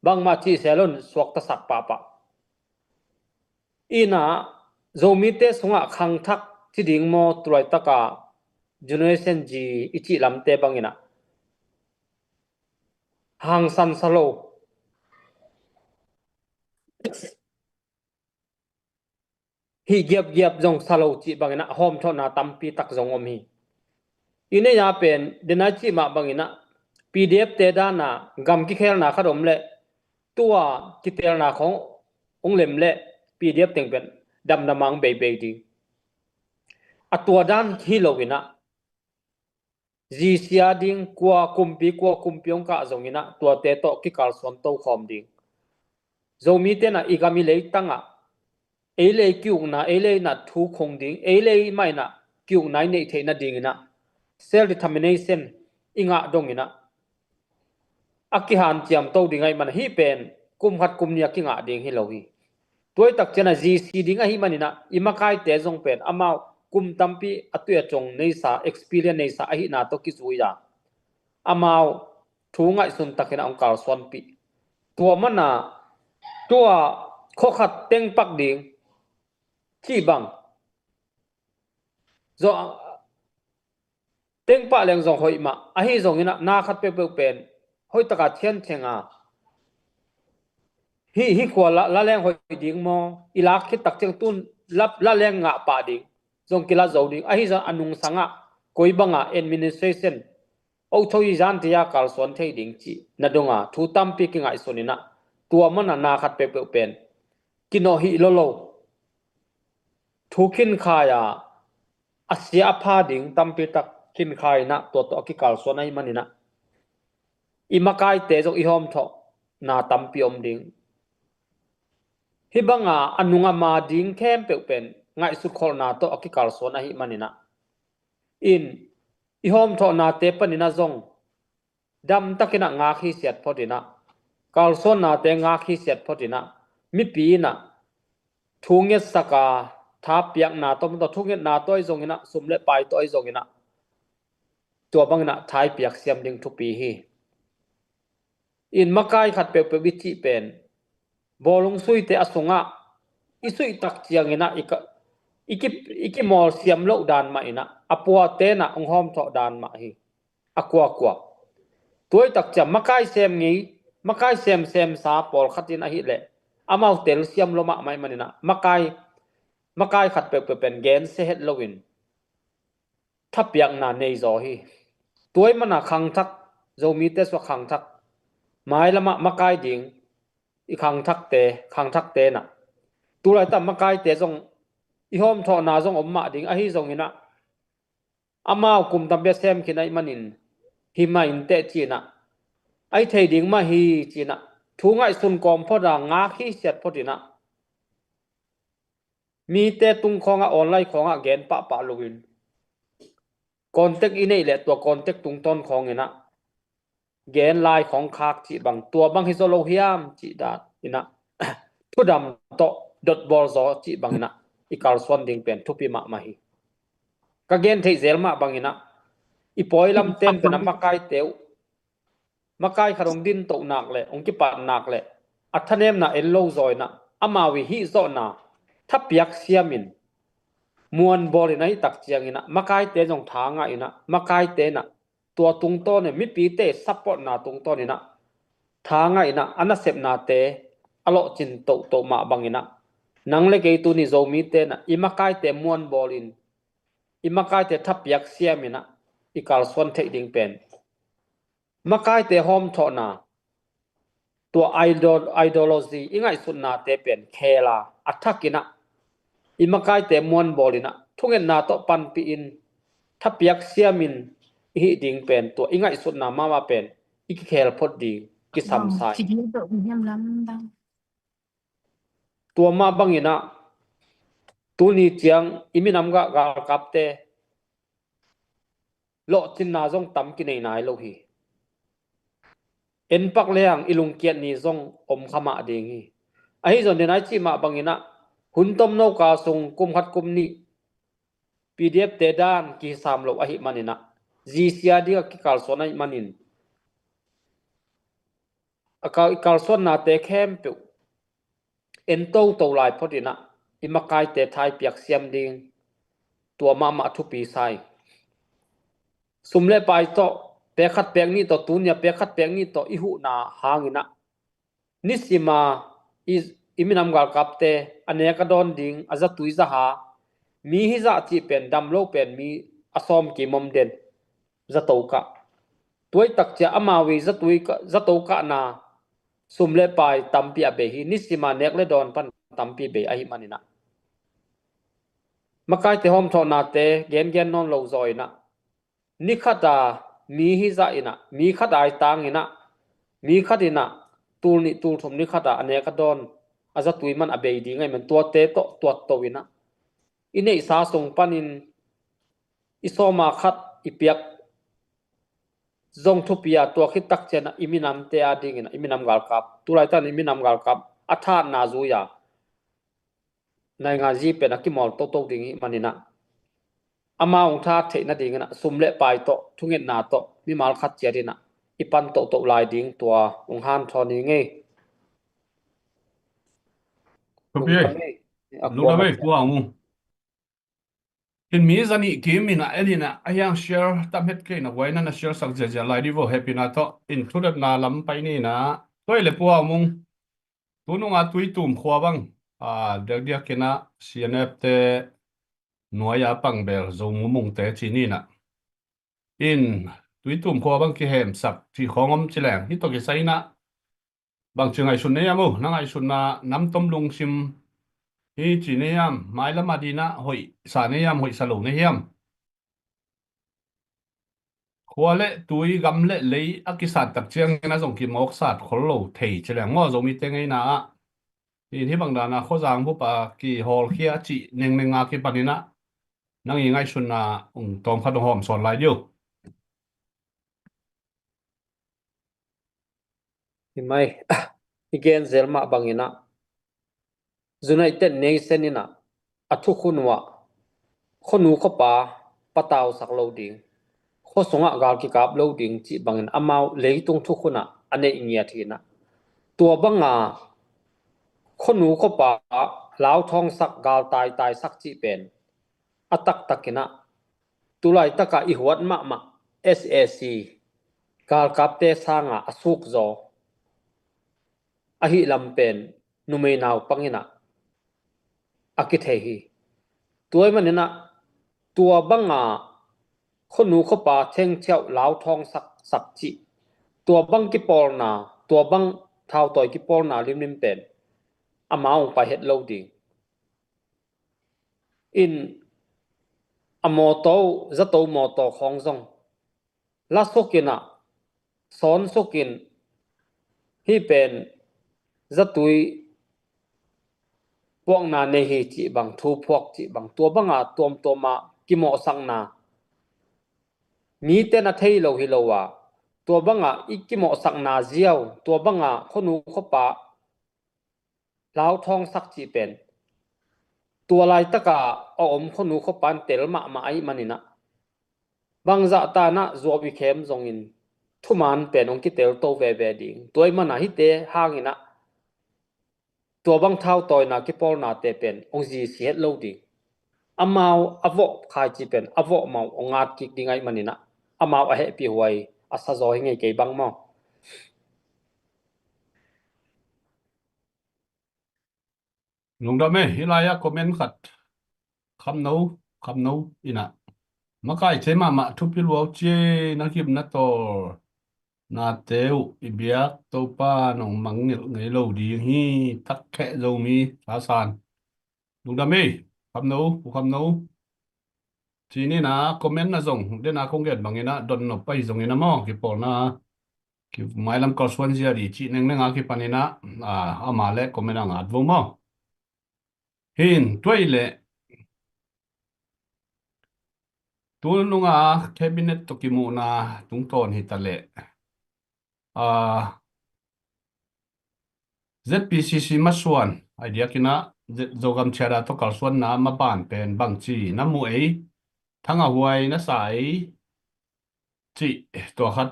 bang ma chi selon swak ta sak pa ina zomi te sunga khang thak chi ding mo tulai taka generation ji ichi lamte bangina hang san salo hi gyap jong salo chi bangina hom thona tampi tak jong om hi ine ya pen dena chi ma bangina pdf te dana gam ki khel na khadom le tua kitel na khong onglem le pdf teng pen dam namang be di atua dan hilowina ji sia ding kwa kumpiong ka zongina tua te to ki kal son to khom ding zomi te na igami le tanga ele kyung na ele na thu khong ding ele mai na kyung nai nei theina ding na self determination inga dongina akihan chiam to dingai man hi pen kumhat kumnia kinga ding hi lohi toy tak chena gc dinga hi manina imakai te jong pen amau kum tampi atuya chong nei sa experience nei sa ahi na to ki zuya amau thungai sun takena ongkal swan pi tua mana tua khokhat teng pak ding chi bang zo teng pa leng jong hoi ma ahi jong ina na khat pe pen hoi taka thian thenga hi khwala la leng hoi ding mo ilak khi tak cheng tun la leng nga pa ding jong kila zo ding ahi za anung sanga koi banga administration au thoi jan tia kal son thei ding chi na donga thu tampi ki ngai sonina tua mana na khat pe pen kino hi lo thu khin khaya asia pha ding tampi tak khin khai na to ki kal son ai manina imakai te jong ihom tho na tampi om ding hibanga anunga ma ding khem pe pen ngai su khol na to ki kal son ai manina in ihom tho na te panina zong dam takina nga khi siat phodina kalson na te nga khi siat phodina mi pi na thunge saka tha piak na to thunge na toy zongina sumle pai toy zongina to bangna thai piak siam ding thu pi hi in makai khat pe bichi pen bolung sui te asunga isui tak chiangina iki mol siam lo dan ma ina apua te na onghom tho dan ma hi akwa toy tak cha makai sem ngi makai sem sa pol khatin a hi le amau tel siam lo ma mai manina makai khat pe pen gen se het lowin thapyak na nei zo hi toy mana khang thak zomi te so khang thak mai lama makai ding i khang thak te na tulai ta makai te jong i hom tho na jong omma ding a hi jong ina amau kum tam be sem khinai manin hi ma in te china ai thei ding ma hi china thungai sun kom phoda nga khi set phodina mi te tung khonga online khonga gen pa login contact inei le to contact tung ton khong ina gen lai khong khak chi bang tua bang hi zo lo hiam chi da ina thudam to dot bol zo chi bang ina ikal son ding pen thupi ma hi ka gen thei zel ma bang ina i poilam ten pen makai teu makai kharong din to nak le ongki pa nak le athanem na ello zoina amawi hi zo na thapyak siamin muan bolinai tak chiang ina makai te jong thanga ina makai te na tua tung to ne mi pi te support na tung to ni na thanga ina anasep na te alo chin to ma bangina nangle ke tu ni zomi te na imakai te muan bolin imakai te thapyak siamina ikal son thei ding pen makai te hom tho na to ideology ingai sun na te pen khela athakina imakai te muan bolina thungen na to pan pi in thapyak siamin hi ding pen to ingai sun na mama pen ik khel phot ding ki sam sai to ma bangina tu ni chiang iminam ga gal kapte lo tin na jong tam ki nei nai lo hi en pak leang ilung kiat ni jong om khama ding hi ai zon denai chi ma bangina hun tom no ka sung kum khat kum ni pdf te dan ki sam lo ahi manina gcia dia ki kal sonai manin aka kal son na te khem pe en to lai phodina imakai te thai piak siam ding tua ma thu pi sai sumle pai to pe khat pek ni to tunya pe khat pek ni to ihu na hangina nisima is iminam gal kapte aneka don ding aza tuiza ha mi hi za chi pen dam lo pen mi asom ki mom den za toka tuai tak cha amawi za toka na sumle pai tampi abe hi nisima nekle don pan tampi be ahi manina makai te hom thona te gen non lo zoina nikhata mi hi za ina mi khata ai tang ina mi khatina tul thom nikhata aneka don aza tuiman abe di ngai man te to ina inei sa sung panin isoma khat ipiak zong thupia to khit tak chena iminam te ading ina iminam gal kap tulai tan iminam gal kap atha na zu ya nai nga ji pe na ki mol to ding manina ama ong tha theina ding na sumle pai to thungen na to mi mal khat chiarina ipan to lai ding tua ong han thoni nge Luka be kwa mu hin mi zani kimina elina ayang share tamhet ke na waina na share sak jaja lai di vo happy na to included na lam pai ni na toile kwa mu tununga tuitum khwa bang dia kena cnf te noya pangbel zo mumung te chini na in tui tum kho bang ki hem sak thi khongom chilang hi to ki saina bang chingai sun ne yamu nangai sun na nam tom lung sim hi chi ne yam mai la madina hoi sa ne yam hoi salo ne yam khwale tui gam le lei akisat tak chiang na jong ki mok sat kholo thei chilang ngo zo mi te ngai na in hi bang dana kho jang bu pa ki hol khia chi neng nenga ki panina nang i ngai sun na tom kha hom son lai dio Himai igen zelma bangina United Nation ina athu khunwa khonu khopa pataw sak loading kho songa gal ki kap loading chi bangin amau leitung thu khuna ane ingia thina tua banga khonu khopa lao thong sak gal tai sak chi pen atak takina tulai taka I huat ma SAC gal kap te sanga asuk zo ahi lampen numei naw pangina akithehi tuai manina tua banga khonu khopa theng cheu lao thong sak chi tua bang ki pol na tua bang thau toy ki pol na lim pen amao pa het loading in amoto zato moto khong zong la sokina son sokin hi pen zatui pok na ne hi chi bang thu phok chi bang tua banga tom toma ki mo sang na mi te na thei lo hi lo wa tua banga ikki mo sang na ziaw tua banga khonu khopa lao thong sak chi pen tua lai taka om khonu khopan telma ma ai manina bangza ta na zo bi khem zongin thuman pen ong ki tel to ve ding toy mana hi te hangina tua bang thau toy na ki pol na te pen ong ji si het lo ding amao avo khai chi pen avo mau ongat ki dingai manina amao a he pi huai asa zo hi ngai ke bang mo lungda me hilaya comment khat kham no ina makai chema ma thupil wo che na him na to na teu ibiak to pa nong mangil ngai lo di hi tak khe zo mi sa san lungda me kham no chi ni na comment na zong de na khong get bangena don no pai zong ina mo ki pol na ki mailam ko swan zia ri chi neng neng a ki panina ama le comment ang at vo mo hin toile tulunga cabinet to ki mu na tungton hitale ZPCC maswan idea kina zogam chera to kalswan na maban pen bangchi namu ei thanga huai na sai chi to khat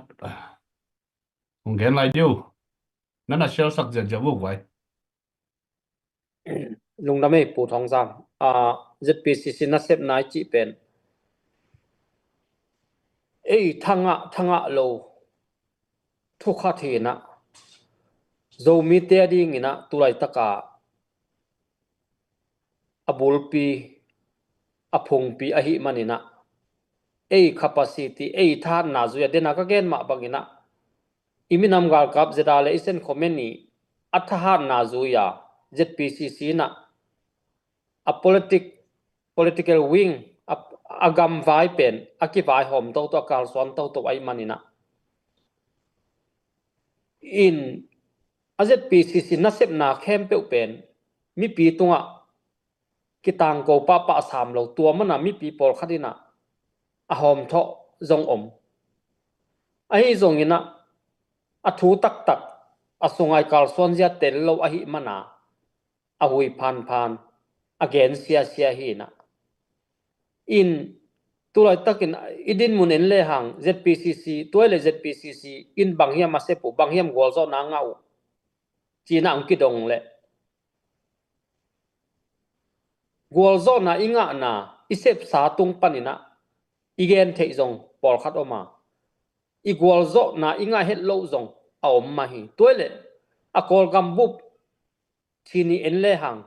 ungen lai diu nana shel sak jen jawu wai lungdame pu thong jam ZPCC na sep nai chi pen ei thanga lo thu kha thina zo mi te ding ina tulai taka abulpi aphungpi ahi manina ei capacity ei than na zuya dena ka gen ma bangina iminam gal kap zedale isen khomeni atha na zuya ZPCC na a political wing agam vai pen akivai hom to kal son to ai manina in ZPCC na sep na khem pe pen mi pi tunga kitang ko pa sam lo tua mana mi pi pol khadina a hom tho zong om ai zong ina a thu tak asungai kal son zia tel lo a hi mana a hui phan again sia hi na in tulai takin idin munen le hang ZPCC toile ZPCC in banghia masepu banghiam golzo na ngau china ang kidong le golzo na inga na isep sa tung panina igen thei zong pol khat oma I golzo na inga het lo zong a om ma hi toile a kol gambup chini en le hang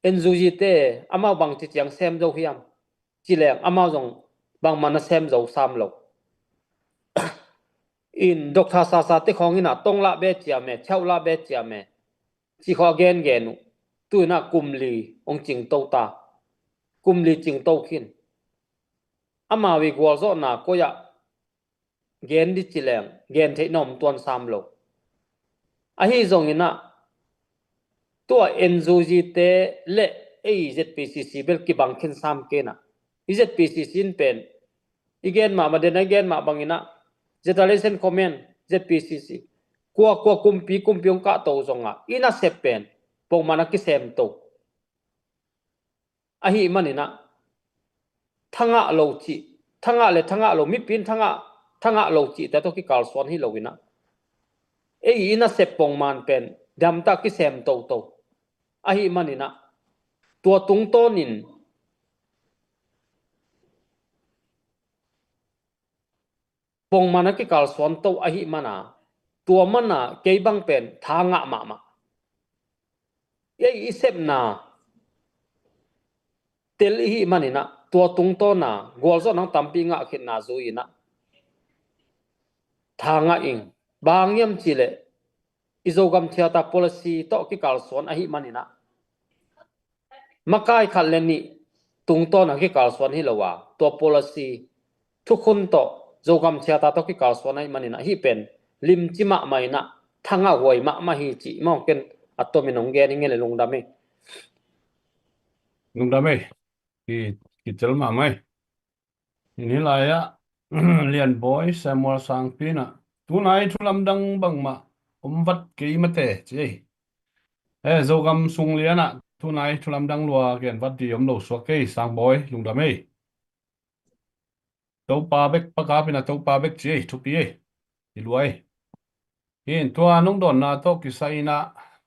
en zuji te ama bang chi chiang sem zo hiam chileng ama zong bang mana sem zo sam lo in Dr. Sasa te khongina tongla be chiame chaula be chiame chi kho gen genu tuina kumli ong ching to ta kumli ching to khin ama wi gwal zo na ko ya gen di chileng gen the nom tuan sam lo a hi zong ina tua NZG te le ZPCC bel ki bang khin sam ke na ZPCC in pen igen ma maden again ma bangina Zetalesen comment ZPCC kwa kumpiong ka to zonga ina sepen pong manaki sem to ahi manina thanga lo chi thanga lo mi pin thanga lo chi ta to ki kalson hi lowina ina sepong man pen damta ki sem to ahi manina tua tung tonin pong manaki kalson to ahi mana tua mana kei bang pen thanga ma isep na tel hi manina tua tung to na golzo nang tampi nga khin na zuina thanga ing bangyam chile izogam thiata policy to ki kalson ahi manina makai khaleni tung to na ki kalson hi lowa to policy thukhun to zogam thiata to ki kalson ai manina hi pen lim chima maina thanga hoi ma hi chi mo ken atomi nong ge ni ngele lungdame ki tel ma mai ini la ya lian boy Samuel Sangpina tunai thulam dang bang ma umvat ke mate chi zogam sung liana tunai thulam dang lua gen vat di om lo so ke sang boy lungdame to pa bek pa ka pina to pa bek chi thupi i luai in tua nung don na to ki saina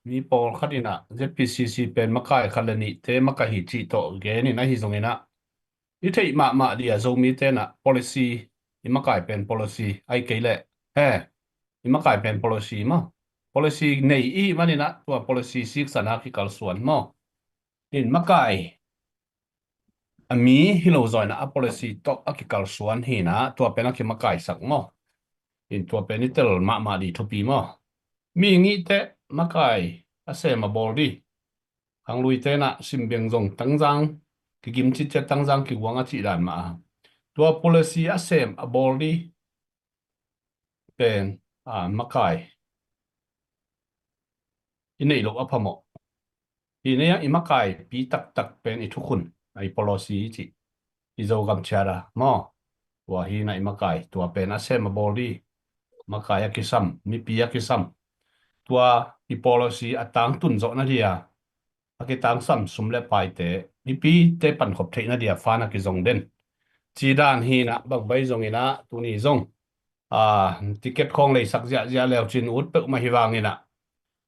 mi pol khatina ZPCC pen makai khalani te makai chi to ge ni na hi zongina i thei ma dia zo mi te na policy i makai pen policy ai ke le i makai pen policy ma policy nei i manina tua policy sik sana ki kal suan mo in makai ami hilo zoina a policy to akikal suan hi na tua pen ki makai sak mo in tua pen itel ma di thupi mo mi ngi te makai ase ma boldi hang lui te na simbiang zong tangjang ki gim chi che tangjang ki wanga chi dan ma tua policy asem a boldi pen makai inei lo apamo ineya imakai pi tak pen i thukun ai policy chi izo gam chara mo wa hi na imakai tua pen asem a boldi makai akisam mi pi akisam tua i policy atang tun zo na dia akitang sam sumle pai te mi pi te pan khop theina dia fana ki zong den chi dan hi na bang bai zong ina tu ni zong ticket khong lei sak ja lew chin ut pe ma hi wang ina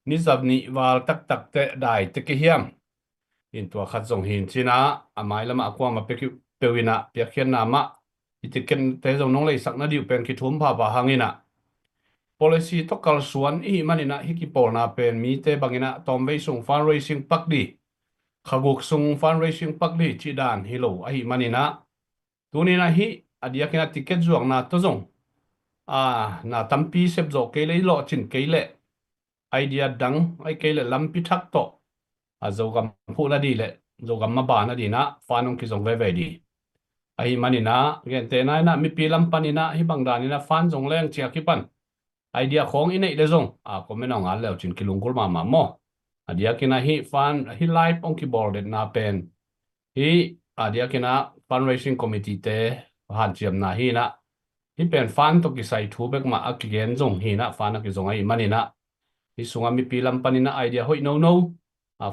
ni zab ni wal tak te dai te ki hiam in tua khat zong hin china amai lama akwa ma pe ki pewina pe khian na ma i ticket te zong nong lei sak na diu pen ki thum ba hangina policy to kal suan i manina hi ki pol na pen mi te bangina tomwei sung fundraising pakdi khaguk sung fundraising pakdi chi dan hilo ai manina tunina hi adia kina ticket zuang na to zong na tampi sep zo ke le lo chin ke le idea dang ai ke le lampi thak to azogam phu la di le zogam ma ba na di na fanong ki zong ve di ai manina gen te na mi pi lam panina hi bangdani na fan zong leng chia ki pan idea khong inei le zong comment ang al lew chin kilungkul ma mo adia kina hi fan hi live on keyboard na pen hi adia kina fundraising committee te han chiam na hi na hi pen fan to ki sai thu bek ma akigen zong hi na fan ki zong ai manina hi sunga mi pilam panina idea hoi no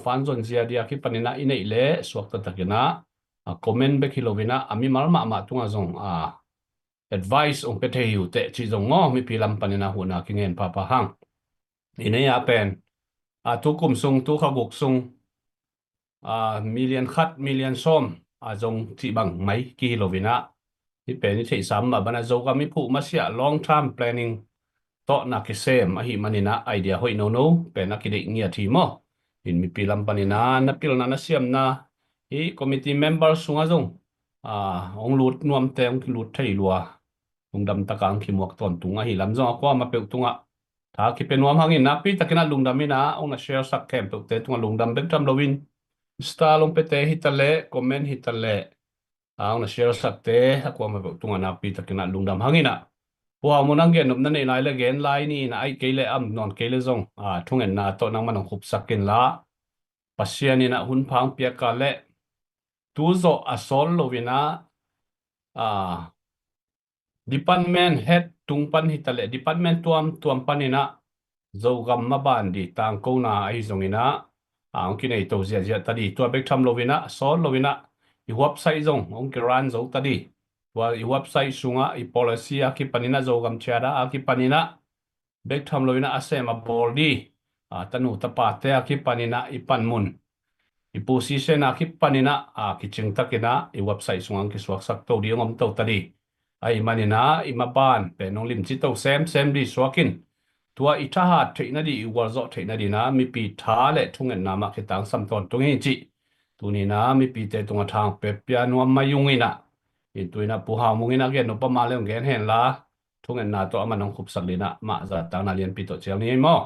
fan zon zia dia ki panina inei le suak ta takina comment bek hilovina ami mal ma tunga zong advice on pete yu te chi zong ngo mi pilam panina huna ki ngen papa hang ine ya pen tu kum sung tu khaguk sung million khat million som zong chi bang mai ki hilovina hi pen ni thei sam ma bana zoga mi phu ma sia long term planning to na ki sem hi manina idea hoi no pen ki de ngia thi mo in mi pilam panina na pil na siam na hi committee member sunga zong ong lut nuam te ong lut thei lua lungdam takang ki muak ton tunga hi lam zong ko ma pe tunga tha ki pe nuam hangin na pi takina lungdam ina ong na share sak kem pe te tunga lungdam bek tam lowin star long pe te hitale comment hitale ong na share sak te ko ma pe tunga na pi takina lungdam hangina wa monang gen nop na nei lai le gen lai ni na ai kele am non kele zong thungen na to nang manang khup sakin la pasiani na hun phang pia ka le tu zo asol lovina department head tungpan hitale department tuam panina zogam maban di tang ko na ai zongina ang kinai to zia tadi to bek tham lovina sol lovina I website zong ong kiran zo tadi wa I website sunga I policy aki panina zogam chada aki panina bek tham lovina asema boldi tanu tapate aki panina I panmun I position aki panina kiching takina I website sungang ki swak sak to di ngom to tadi ai manina I maban pe nong lim chi to sem di swakin tua itaha theina di warzo theina di na mi pi tha le thungen na ma khitang samton tungi chi tuni na mi pi te tunga thang pe pia nuam mayungina in tuina pu ha mungina gen no pa ma le gen hen la thungen na to amanong khup saklina ma za tang na lian pi to chel ni mo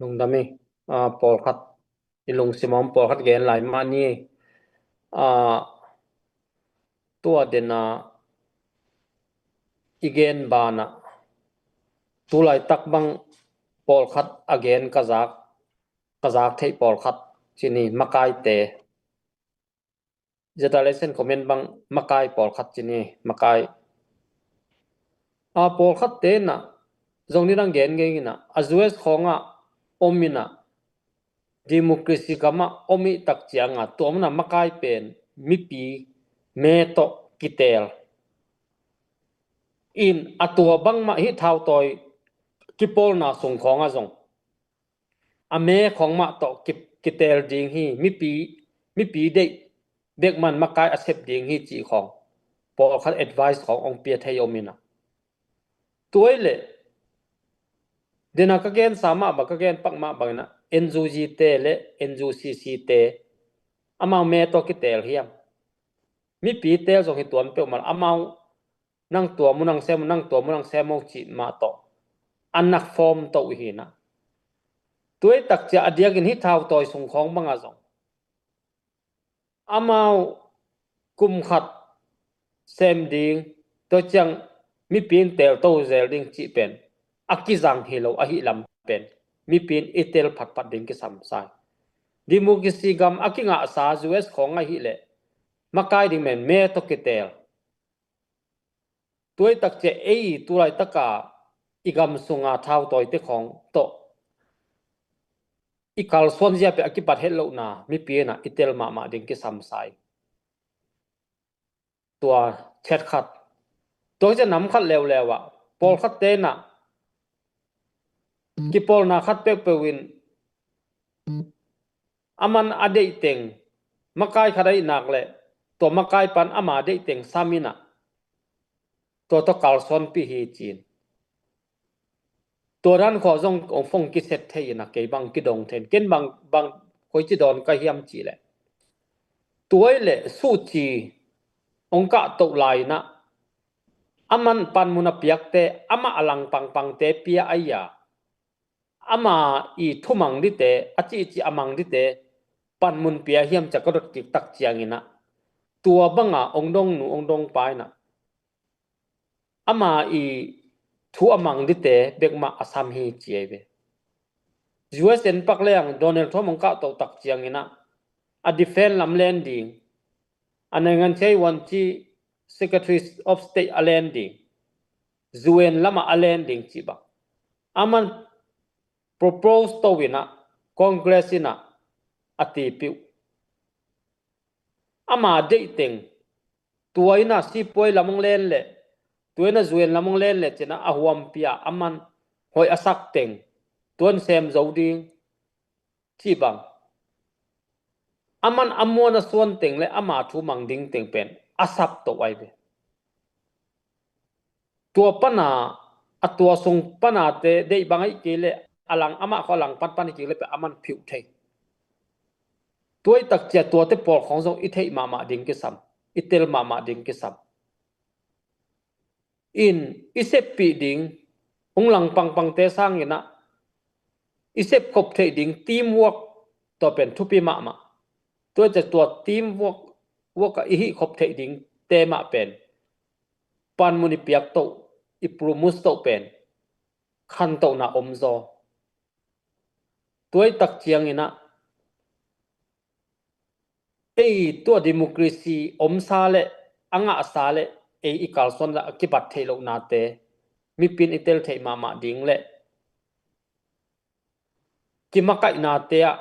lungdami pol khat ilung simam pol khat gen lai ma ni tua dena igen bana tulai tak bang pol khat again kazak thei pol khat chini makai te jetalesen comment bang makai pol khat chini makai pol khat te na zongni rang gen na azues khonga omina democracy kama omi tak chianga tomna makai pen mipi me to kitel in atua bang ma hi thau toy kipol na sung khonga zong ame khongma to kitel ding hi mipi de bekman makai accept ding hi chi khong pol khat advice khong ong pia thai omina toile dena ka gen sama ba ka gen pakma bangna NUG te le NUCC te amang me to kitel hiam mi pi tel zo hi tuam pe mal amang nang tua munang sem chi ma to anak form to hi na tuai tak cha adiagin hi thau toy sung khong banga zong amau kum khat sem ding to chang mi pin tel to zel ding chi pen akizang hilo ahi lam pen mi pin itel phat ding ki sam sai democracy gam akinga sa US khonga hi le makai ding men me to kitel tuai tak che ei tulai taka igam sunga thau toy te khong to ikal sonjia pe akipat hello na mi pi na itel ma ding ki sam sai tua chat khat to je nam khat lewa pol khat te na ki pol na khat pe win aman ade teng makai khadai nak le to makai pan ama de teng samina to kal son pi hi chin to ran kho jong ong phong ki set thei na ke bang ki dong then ken bang khoi chi don ka hiam chi le tuai le su chi ong ka to lai na aman pan muna piak te ama alang pang te pia aya ama I thumang di te achi amang di te pan mun pia hiam chakarot ki tak chiangina tua banga ong dong pai na ama I thu amang di te bekma asam hi chiebe USN pakleang Donald Trump ong ka to tak chiangina a defend lam landing anangan chei wan chi Secretary of State landing zuen lama landing chi ba aman propose to wina Congress ina ati piu ama de teng tuaina si poi lamong len le tuena zuen lamong len le chena ahuam pia aman hoi asak teng tuan sem zoding chi bang aman amona suan teng le ama thu mangding teng pen asap to wai be tua pana atua sung pana te dei bangai ke le alang ama ko lang pan ki le pe aman phiu thei ตัวตักเจียตัวเตปอลของทรงอิเทยมาดิงกิซัมอิเตลมาดิงกิซัมอินอิเซปปีดิงองหลังปังเตสร้างนะอิเซปคบเทดิงทีมวอร์กตัวเป็นทุปีมาตัวจะตัวทีมวอร์กอิฮิคบเทดิงเตมาเป็นปันมุนิเปียกโตอิปรุมุสโตเป็นขันโตนาอมโซตัวตักเจียงนะตัวดิโมคราซีอมซาเลอังอาซาเลอีกาลซอนละกิบัตเทโลนาเตมีปินอิเตลเทมาดิงเลกิมาไกนาเตะ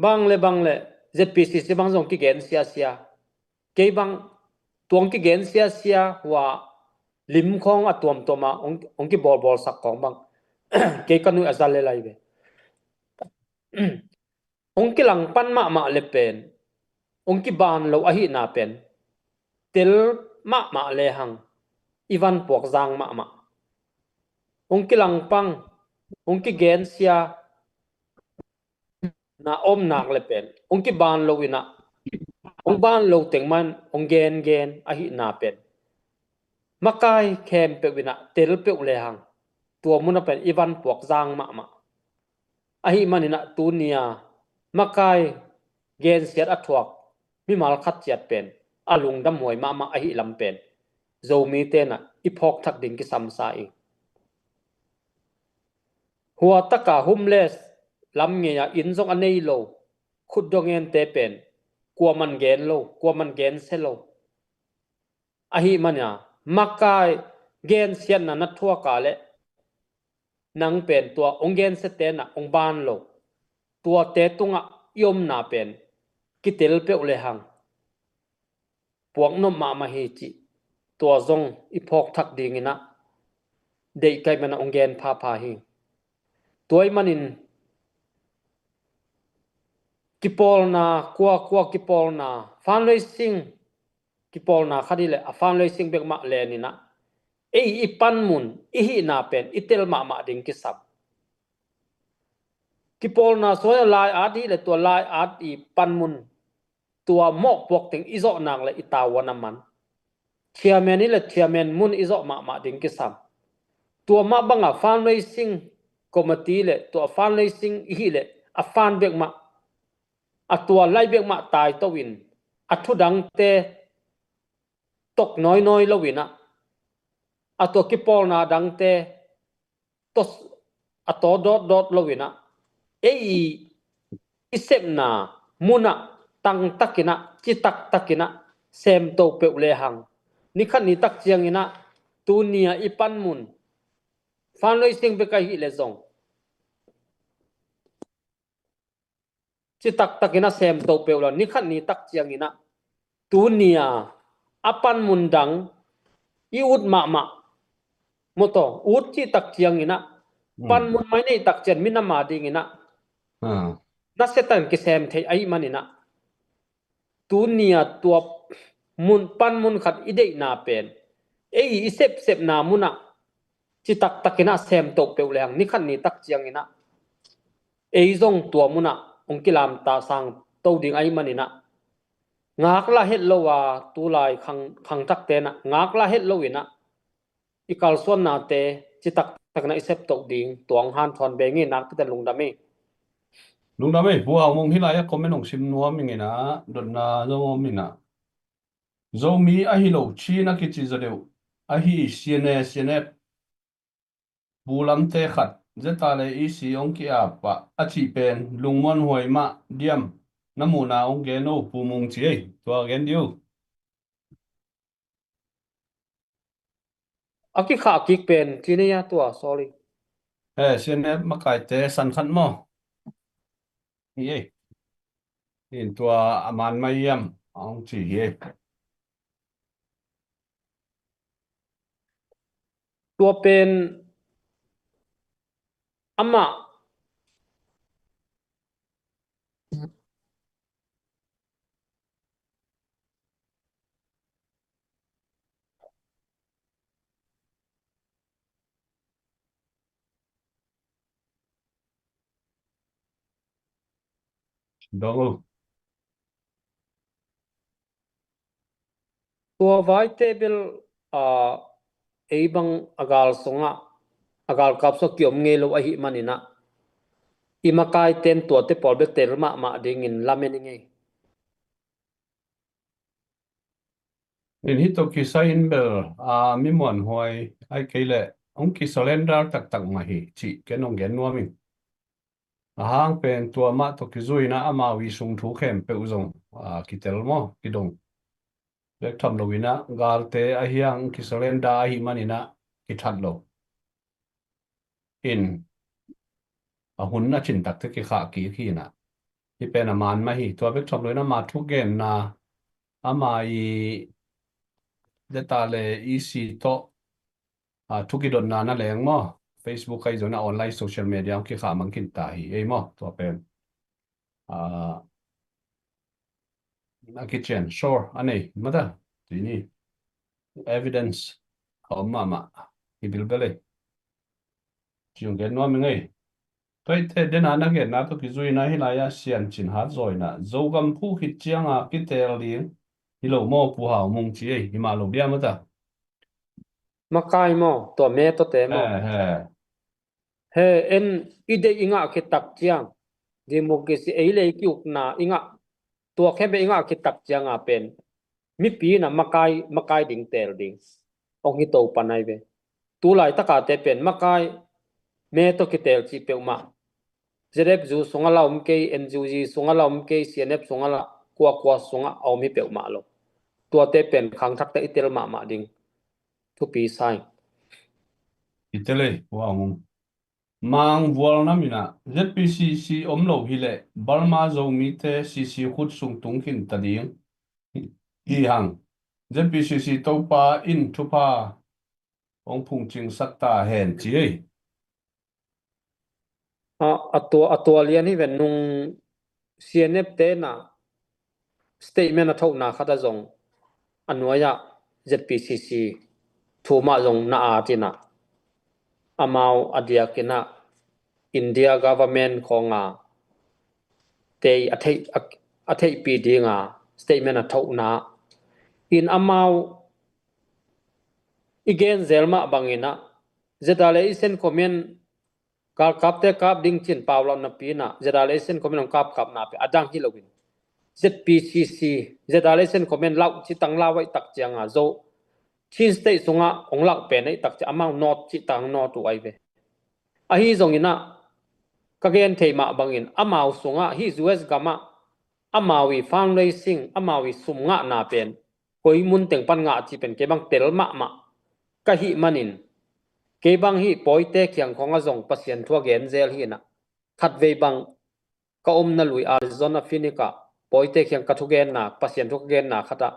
บังเลZPCC บังซงกิเกนเซียเกบังตวงกิเกนเซียหัวลิมของอตวมตัวมาองกิบอลสักของบังเกกันนุอาซาเลไลเบองกิหลังปันมาเลเป็นองกิบานโลอหินาเป็นเตลมาเลหังอีวันปวกจางมาองกิหลังปังองกิเกนเซียna om nak le pen ong ki ban lo ina ong ban lo teng man ong gen a hi na pen makai khem pe wina tel pe le hang tua mun pen ivan puak jang ma a hi manina tunia makai gen siat athuak mi mal khat chiat pen alung dam hoi ma a hi lam pen zo mi te na ipok thak ding ki sam sa i huwa taka homeless lam nge ya in zong anei lo khud dongen te pen kwa man gen selo ahi manya makai gen sian na thua ka le nang pen tua ongen se te na ong ban lo tua te tunga yom na pen kitel pe le hang puang no ma hi chi tua zong ipok thak ding ina dei kai mana ongen pha hi toy manin kipol na kwa kipol na fundraising kipol na khadile a fundraising bek ma le ni na ipan mun ihi na pen itel ma ding kisap kipol na so lai art hi le to lai art I pan mun tua mok pok ting izo nang le itawana man chairman ni le chairman mun izo ma ding kisap tua ma banga fundraising committee le to fundraising hi le a fan bek ma atua lai bek ma tai to win athu dang te tok noi lo wina atua kipol na dang te tos ato dot lo wina isep na muna tang takina chitak takina sem to pe le hang ni khan ni tak chiang ina tunia ipan mun fundraising be kai hi le zong chitak takina sem to pe lo ni khan ni tak chiang ina tunia apan mundang iut ma moto ut chi tak chiang ina pan mun mai nei tak chen mina ma ding ina na setan ki sem thei ai manina tunia tua mun pan mun khat idei na pen isep na muna chi tak takina sem to pe leng ni khan ni tak chiang ina zong tua muna ongkilam ta sang to ding ai manina ngak la het lowa tu lai khang tak te na ngak la het lowina ikal son na te chi tak takna isep to ding tuang han thon be ngi nak te lungdami bua mong hilaya komen ong sim nuam ngina dot na zo mina zo mi a hi lo chi na ki chi zadeu a hi siene bulam te khat zeta le si ong ki apa a chi pen lungmon hoi ma diam namuna ong ge no pu mong chi to gen diu aki kha ki pen chine ya tua sorry siene makai te san khat mo ye in tua aman mai yam ong chi ye tua pen ama dong tua vai table ei bang agal songa agal kap so kiom nge lo a hi manina imakai ten tua te pol be tel ma ding in lamen nge in hito ki sain bel mi mon hoi ai keile ong ki surrender tak ma hi chi kenong gen nuamin hang pen tua ma to ki zuina ama wi sung thu khem pe uzong ki tel mo ki dong lek tham lo wina gal te a hiang ki surrender hi manina ki that lo in a hun na chin tak te ki kha ki na hi pen a man ma hi tua bek tham lo na ma thu gen na ama I detale isi to thu ki don na leng mo Facebook kai zona online social media ki kha mang kin ta hi ei mo to pen na kitchen sure anei mata tini evidence mama ibil bele chiung gen no mingai toi te den ana ge na to ki zui na hi la ya sian chin ha zoi na zogam phu hi chiang a ki tel ling hi lo mo pu hao mung chi ei hi ma lo dia mata makai mo to me to te mo he en ide inga ke tak chiang democracy ei le ki uk na inga tua khe be inga ki tak chiang a pen mi pi na makai ding tel ding ong hi to panai be tu lai taka te pen makai me to ki tel chi pe ma jerep ju songa la ke njuji songa la ke cnf songa la kwa songa au mi pe ma lo tua te pen khang thak te itel ma ding tu pi sai itele wa mung mang vual na mina ZPCC omlo hi le Burma zo mi te CC khut sung tung kin ta ding hi hang ZPCC to pa in thu pa ong phung ching sakta hen chi ei atua lian hi ven nung cnf te na statement a thau na khata zong anwaya ZPCC thuma zong na atina amau adia kina India government khonga te athei pi dinga statement a thau na in amau igen zelma bangina zedale isen comment kal kapte kap ding chin pawla na pina zedale isen comment kap na pe adang hi lowin ZPCC zedale isen comment lau chi tang lawai tak chianga zo chin state sunga onglak pe nei tak cha amau not chi tang no tu ai ve a hi zongina kagen theima bangin amau sunga hi US gama amawi fundraising amawi sumnga na pen koimun teng pan nga chi pen ke bang telma ma ka hi manin ke bang hi poite kyang khonga zong pasien thua gen zel hi na khat ve bang ka om na lui Arizona Phoenix poite kyang ka thu gen na pasien thu gen na khata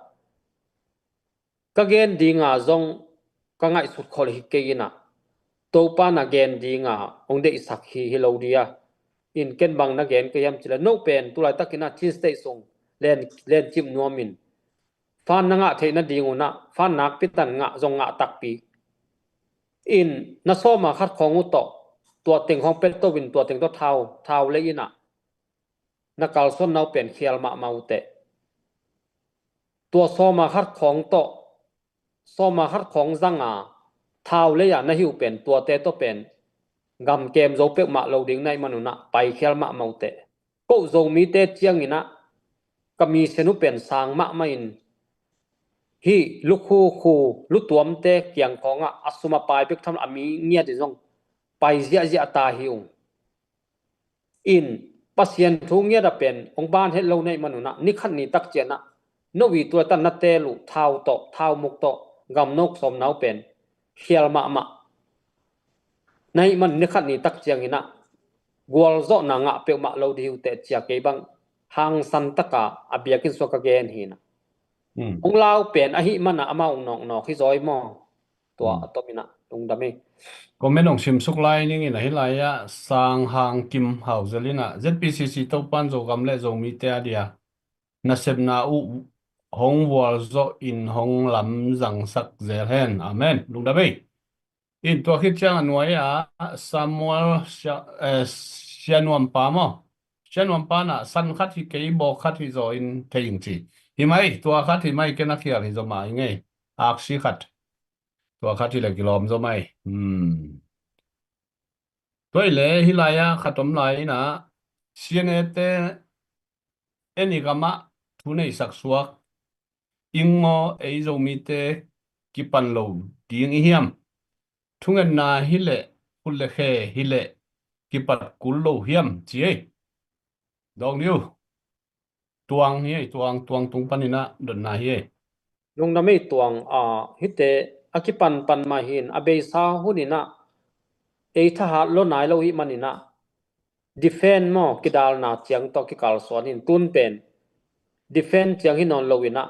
ka gen dinga zong ka ngai sut khol hi ke ina to pa na gen dinga ongde isak hi hilodia in ken bang na gen ke yam chila no pen tulai takina chin state song len chim nuamin fan na nga theina dinguna fan nak pitan nga zong nga takpi in na so ma khat khongu to tua teng hong pel to win tua teng to thau le ina na kal son nau pen khial ma maute tua so ma khat khong to so ma khat khong zanga thau le ya na hiu pen tua te to pen gam kem zo pe ma lo ding nai manuna pai khial ma maute ko zo mi te chiang ina kami senu pen sang ma in hi lukhu khu lutuam te kyang konga asuma pai pek tham ami ngia de jong pai zia ta hiu in pasien thu ngia da pen ong ban het lo nei manuna ni khan ni tak chena no wi tu tan na te lu thau muk to gam nok som nau pen khial ma nei man ni khan ni tak chiang ina gwal zo na nga pe ma lo diu te chia ke bang hang san taka abiakin so ka gen hina ong lao pen a hi mana ama ong nok hi zoi mo to atomina tung dame comment ong sim suk lai ning in hi lai ya sang hang kim hau zelina ZPCC to pan zo gam le zo mi te adia na sep na u hong wal zo in hong lam zang sak zel hen amen lung dame in to khit chang anwaya Samuel sianuam pa mo chen wam pa na san khat hi ke bo khat hi zo in theing chi hi mai tua khat hi mai ke na khial hi zo mai nge ak si khat tua khat hi le kilom zo mai toi le hi la ya khatom lai na siane te eni gama thu nei sak suak ing mo ei zo mi te ki pan lo ding hi hiam thungen na hi le kul le khe hi le ki pat kul lo hiam chi ei dong liu tuang hi tuang tung panina don na hi lung na mei tuang hite akipan pan ma hin abei sa hunina ei tha ha lo nai lo hi manina defend mo kidal na chiang to ki kal son in tun pen defend chiang hi non lowina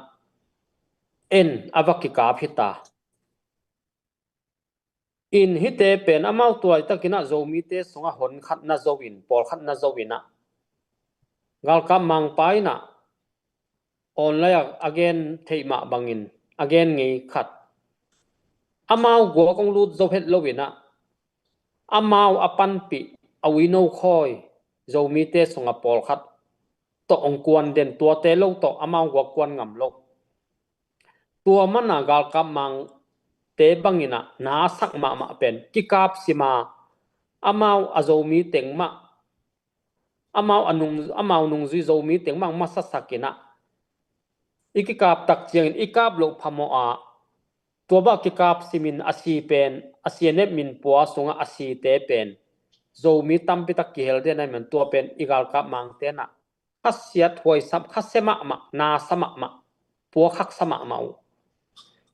en avaki ka phita in hite pen amau tuai takina zomi te songa hon khat na zowin pol khat na zowina gal kam mang pai na online again theima bangin again ngi khat amau go kong lut zo het lowina amau apan pi awino khoi zomi te songa pol khat to ong kwan den tua te lo to amau go kwan ngam lo tua mana gal kam mang te bangina na sak ma pen kikap sima amau azomi tengma amau nung zui zomi tengmang masasakina ikikap tak chiang ikap lo phamo a tua ba kikap simin asi pen asiane min puwa sunga asi te pen zomi tampi tak ki helde na men tua pen igal kap mang te na khasiat hoi sam khasema ma na sama ma puwa khak sama ma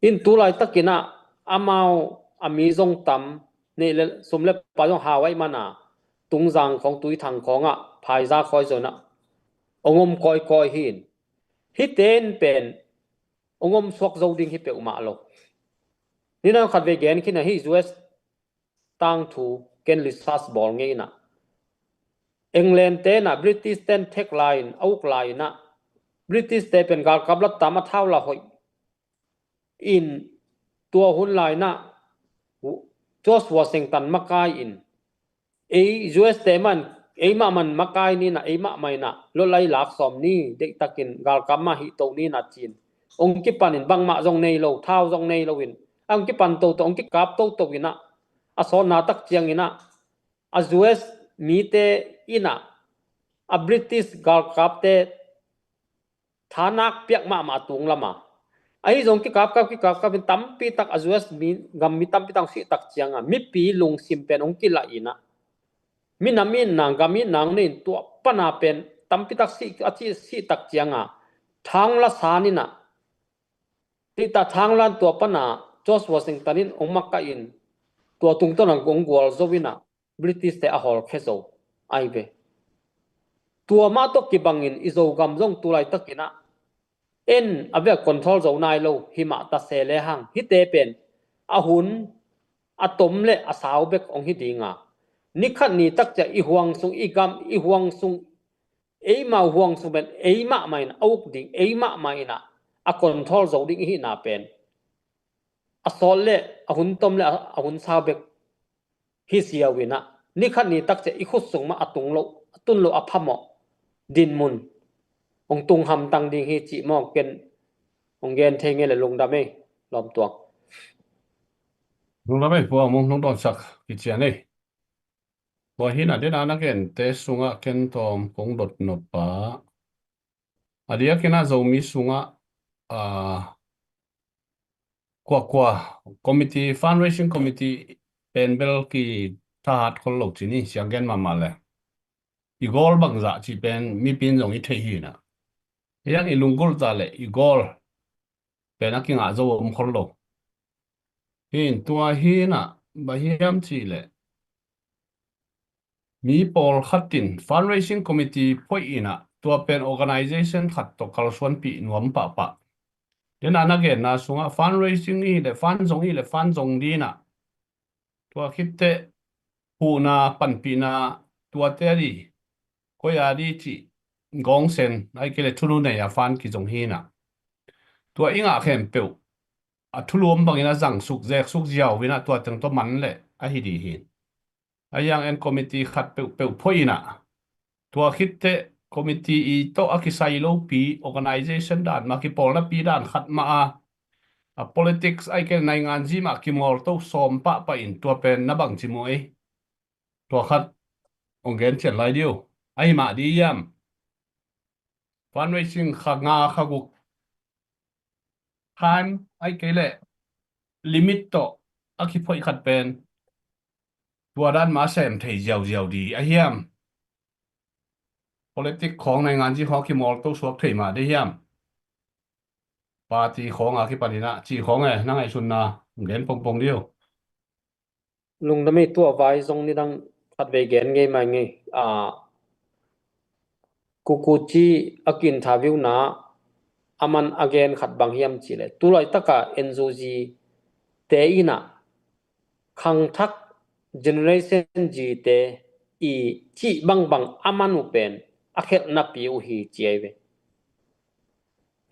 in tulai takina amau ami zong tam ne le sumle pa jong hawai mana tungjang khong tui thang khonga phai za khoi zona ongom koi hin hiten pen ongom swak zo ding hi pe uma lo ni na khat ve gen kina hi us tang thu ken lisas bol nge na England te na British ten tech line auk line na British te pen gal kabla tama thau la hoi in tua hun line na George Washington makai in US te man eima man makai ni na eima mai na lo lai lak som ni de takin gal kama hi to ni na chin ong ki panin bang ma jong nei lo thau jong nei lo win ang ki pan to ong ki kap to wina aso na tak chiang ina a US mi te ina a British gal kap te thanak piak ma tung lama ai jong ki kap bin tampi tak a US mi gam mi tampi tang si tak chiang a mi pi lung sim pen ong ki la ina minamin nang gamin nang nin tu pana pen tampi tak si tak chianga thang la sanina ti ta thang lan tu pana George Washington in ongmakka in tu tung to nang gongwal zowina British te ahol khezo aibe tu ma to ki bangin izo gam jong tulai takina en ave control zo nai lo hima ta se le hang hi te pen ahun atom le asaw bek ong hi dinga nikhat ni tak cha I huang sung igam I huang sung eima huang sung ben eima mai na auk ding eima mai na a control zo ding hi na pen a sol le ahun tom le ahun sabek hi sia wina nikhat ni tak cha I khut sung ma atung lo tun lo aphamo din mun ong tung ham tang ding hi chi mo ken ong gen thenge le lung da me lom tuang lung da me puwa mong nong don sak ki chian ei bo hi na de na ken te sunga ken tom kong dot no pa adia kena zo mi sunga kwa committee fundraising committee penbel ki thaat khol lo chini siangen ma le igol bang za chi pen mi pin jong I thei hi na yang I lungol ta le igol pen akinga zo om khol lo hin tua hi na ba hiam chi le mi pol khatin fundraising committee poi ina tua pen organization khat to kalswan pi nuam pa den anage na sunga fundraising hi le fan zong di na tua khitte pu na pan pi na tua te ri ko ya di chi gong sen ai ke le thulu ne ya fan ki zong hi na tua inga khem pe a thulum bangina jang suk jek suk jiao wina tua teng to man le a hi di hin ayang en committee khat pe phoi na ตัวคิดเตคอมมิตี้อีโตอากิไซโลปี organization ด้านมากิปอลนะปีด้านขัดมาpolitics ไอเกนในงานจีมากิมอลโตสอมปะไปอินตัวเป็นนะบังจิมวยตัวขัดองเกนเฉียนไรเดียวไอมาดียามฟันไว้ซิงขางาขกุก time ไอเกเลลิมิตโตอากิพอยขัดเป็นตัวด้านมาเซมเทียวยาวดีไอเฮียม politics ของในงานจีฮอกกิมอลโตสวกเทียมาได้เฮียมปาร์ตี้ของอากิปานินะจีของไงนั่งไอชุนนาเกนปงเดียว ลุงดำไม่ตัวไว้ทรงนี่ดังขัดเวเกนไงมาไงกูจีอากินทาวิวนะอามันอเกนขัดบางเฮียมจีเลยตัวไรตะกะเอ็นโซจีเตอีนะขังทักเจเนอเรชันจีเตอีจีบางอามันอุเป็นอาเคลนับปีอุฮีจีเอเว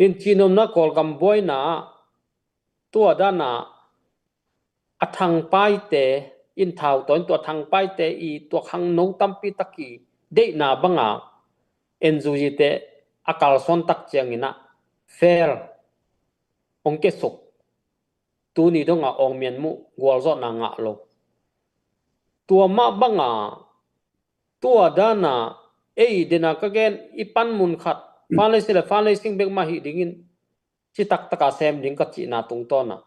อินจีนมนะกอลกัมบอยนะตัวด้านนะอทังไปเตอินเท่าตอนตัวทางไปเตอีตัวขังนงตัมปีตะกี้เดนาบังอาเอ็นซูจิเตอากาลซอนตักเจียงอินะเฟลองเกสุกตูนี่ดงอาองเมียนมุกวอลซอนนางะโลตัวมาบังอาตัวด้านะเอเดนากะเกนอีปันมุนขัดฟาเลสิเลฟาเลซิงเบกมาฮิดิงินจิตักตะกาเซมดิงกัจจินาตุงตอนะ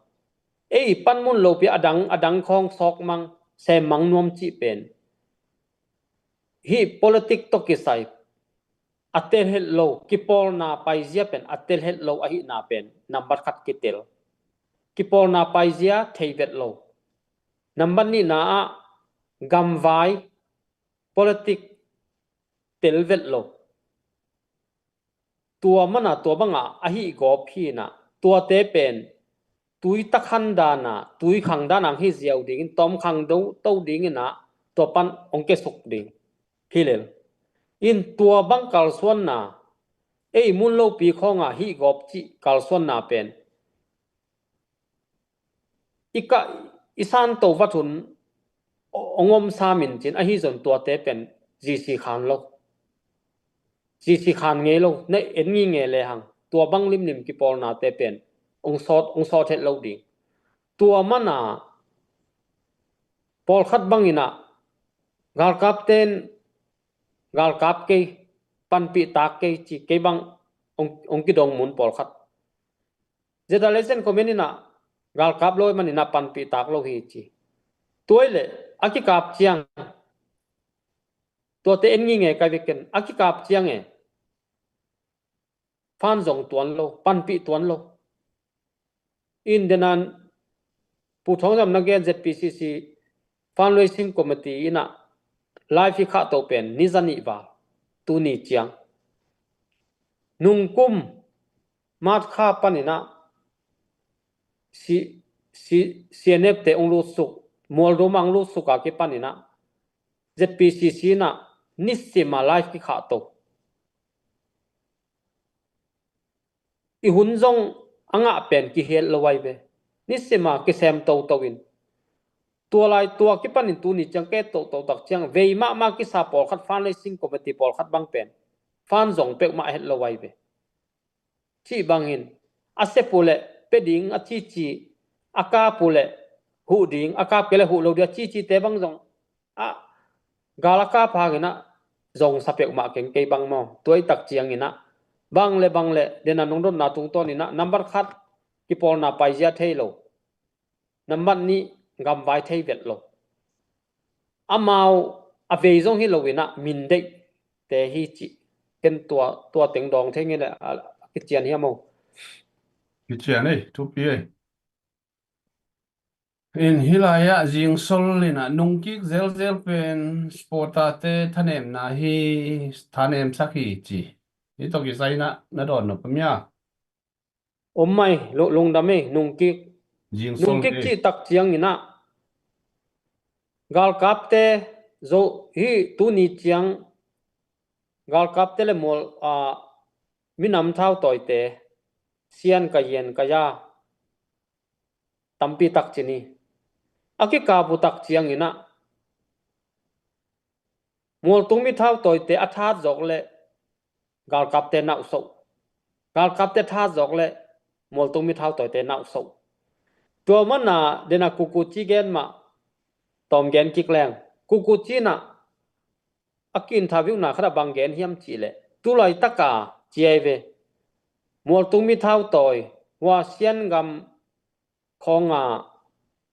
ปันมุนโลปีอดังของซอกมังเซมังนวมจิเป็นฮี politic ตกิไซอัตเตลเฮลโลกิปอลนาไปเซียเป็นอัตเตลเฮลโลอหินาเป็นนัมบัดขัดกิเตลกิปอลนาไปเซียเทเวตโลนัมบัดนี้นากัมไว politic เตลเวตโลตัวมันตัวบังอหิกอบพีนะตัวเตเป็นตุยตะขันดานะตุยขังดานังฮิเซียวดิ่งตอมขังดูเต้าดิ่งนะตัวปันองเกสุกดิ่งฮิเลลอินตัวบังกัลส่วนนะมุนโลปีของฮิกอบจิกัลส่วนนะเป็นอิสานโตวัตุนองมสามินจินฮิจนตัวเตเป็นจีซีขานโลจีซีขานเงโลในงี้เงเลยหังตัวบังลิมกิปอลนาเตเป็นองซอดเฮ็ดเราดิตัวมันปอลขัดบังอินะกาลกับเตนกาลกับเกปันปีตากเกจิเกบังองกิดองมุนปอลขัดเจดาเลเซนคอมเมนินะกาลกับลอยมันอินะปันปีตากโลฮีจิตัวเลอากิกับเจียงตัวเตนงี้ไงกายเวกันอากิกับเจียงฟานจงตวนโลปันปีตวนโลอินเดนันผู้ท้องจำนักเรียน ZPCC fundraising committee นะไลฟ์ฟิกาโตเป็นนิจันิวาตูนิเจียงนุงกุมมาดข้าปันินะซีเนฟเตองลูสุกมัวรูมังลูสุกอากิปันินะ ZPCC นะนิสิมาไลฟ์ฟิกาโตอีหุ่นจงอังะเป็นกิเฮลไว้เบนิสิมากิเซมโตวินตัวลายตัวกิปันินตูนี่จังเกตโตตักจังเวมากิซาปอลขัดฟันเลซิงคอมเมตี้ปอลขัดบังเป็นฟันจงเป็กมาเฮลไว้เบที่บังหินอาเซปูเลเป็ดิงอาชีอากาปูเลหูดิงอากาเกเลหูโลเดียชีเตบังจงกาลกาพากินะจงสเปกมาเก่งเกบังมอตัวตักเจียงอินะบังเลเดนันนงดนาตุงตอนี่นะนัมเบอร์ขัดกิปอลนาไปเจียเทโลนัมบัดนี้กัมไวเทเวตโลอามาวอเวจงฮิโลวินะมินเดเตฮิจิเป็นตัวเต็งดองเทงี้แหละกิจเจียนเฮียโมกิจเจียนทุกปีอินฮิลายะจิงโซลินะนุงกิกเซลเป็นสปอร์ตาเตทันเอมนะฮีทันเอมสักฮีจีนี่ตกิไซนะดอนนปมยาไม่ลงดำไม่นุงกิกจีตักเจียงนี่นะกาลกับเตโซฮีตูนิเจียงกาลกับเตเลมอลมินำเท้าต่อยเตเซียนกะเย็นกะยาตัมปีตักจินีอากิกาบุตักเจียงนี่นะ mol tung mi thau toi te athat jok le gal kap te nau so gal kap te tha jok le mol tung mi thau toi te nau so to man na dena kuku chi gen ma tom gen kik leng kuku chi na akin thaviu na khara bang gen hiam chi le tu lai taka chiai ve mol tung mi thau toi wa sian gam khonga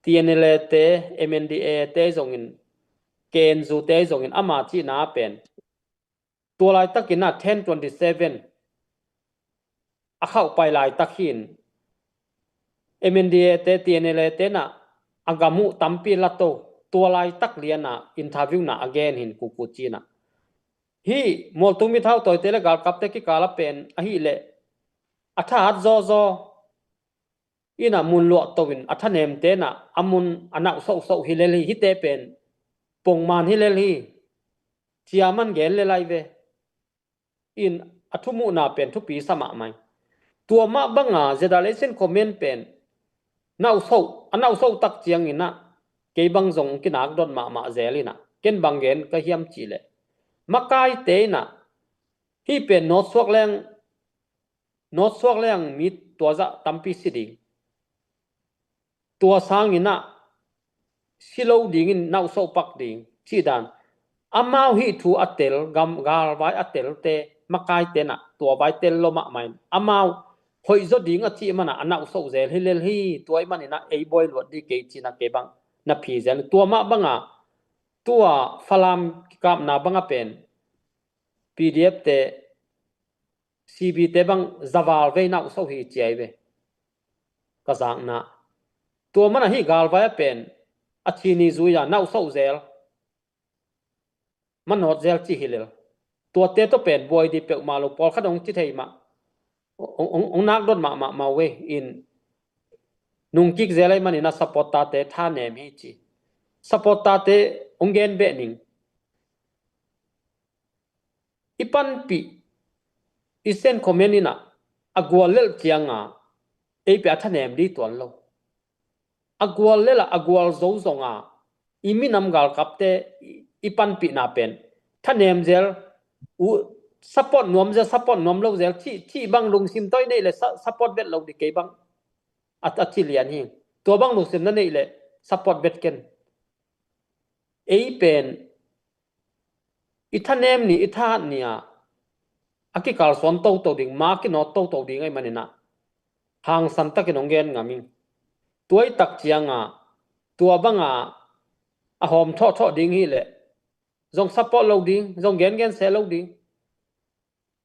TNLA te MNDA te zongin ken zu te zongin ama chi na pen tu lai takina 1027 akhau pai lai takhin MNDA te TNLA te na agamu tampi lato tu lai tak liana interview na again hin kuku chi na hi mol tung mi thau toi te le gal kap te ki kala pen a hi le atha at zo ina mun lo towin athanem te na amun ana so hileli hi te pen pongman hileli chiaman gel le lai ve in athumu na pen thu pi sama mai tua ma banga zedalesen comment pen anau so tak chiang ina ke bang jong kinak don ma zelina ken bangen ka hiam chi le makai te na hi pen not swak leng mit tua za tampi siding tua sang ina silo ding in nau so pak ding chi dan amau hi thu atel gam gal vai atel te makai te na tua vai tel lo ma mai amau hoi zo ding a chi mana anau so zel hilel hi tuai man ina ei boy lot di ke china ke bang na phi zel tua ma banga tua falam kap na banga pen PDF te CB te bang zawal ve nau so hi chiai ve ka sang na tua mana hi gal vai pen achini zuya nau so zel man hot zel chi hilel tua te to pen boy di pe ma lo pol khadong chi thei ma ong nak dot ma we in nung kik zelai man ina support ta te tha nem hi chi support ta te ong gen be ning ipan pi isen comenina agwal lel chianga ei pe tha nem di ton lo agwal lela agwal zo zonga imi nam gal kapte ipan pi na pen thanem zel u support nom lo zel chi bang lung sim toy nei le support bet lo di ke bang at chi lian hi to bang lung sim na nei le support bet ken ei pen ithanem ni itha nia aki kal son to ding ma ki no to ding ai manina hang san ta ki nong gen ngami tuai tak chianga tua banga a hom tho ding hi le jong support lo ding jong gen se lo ding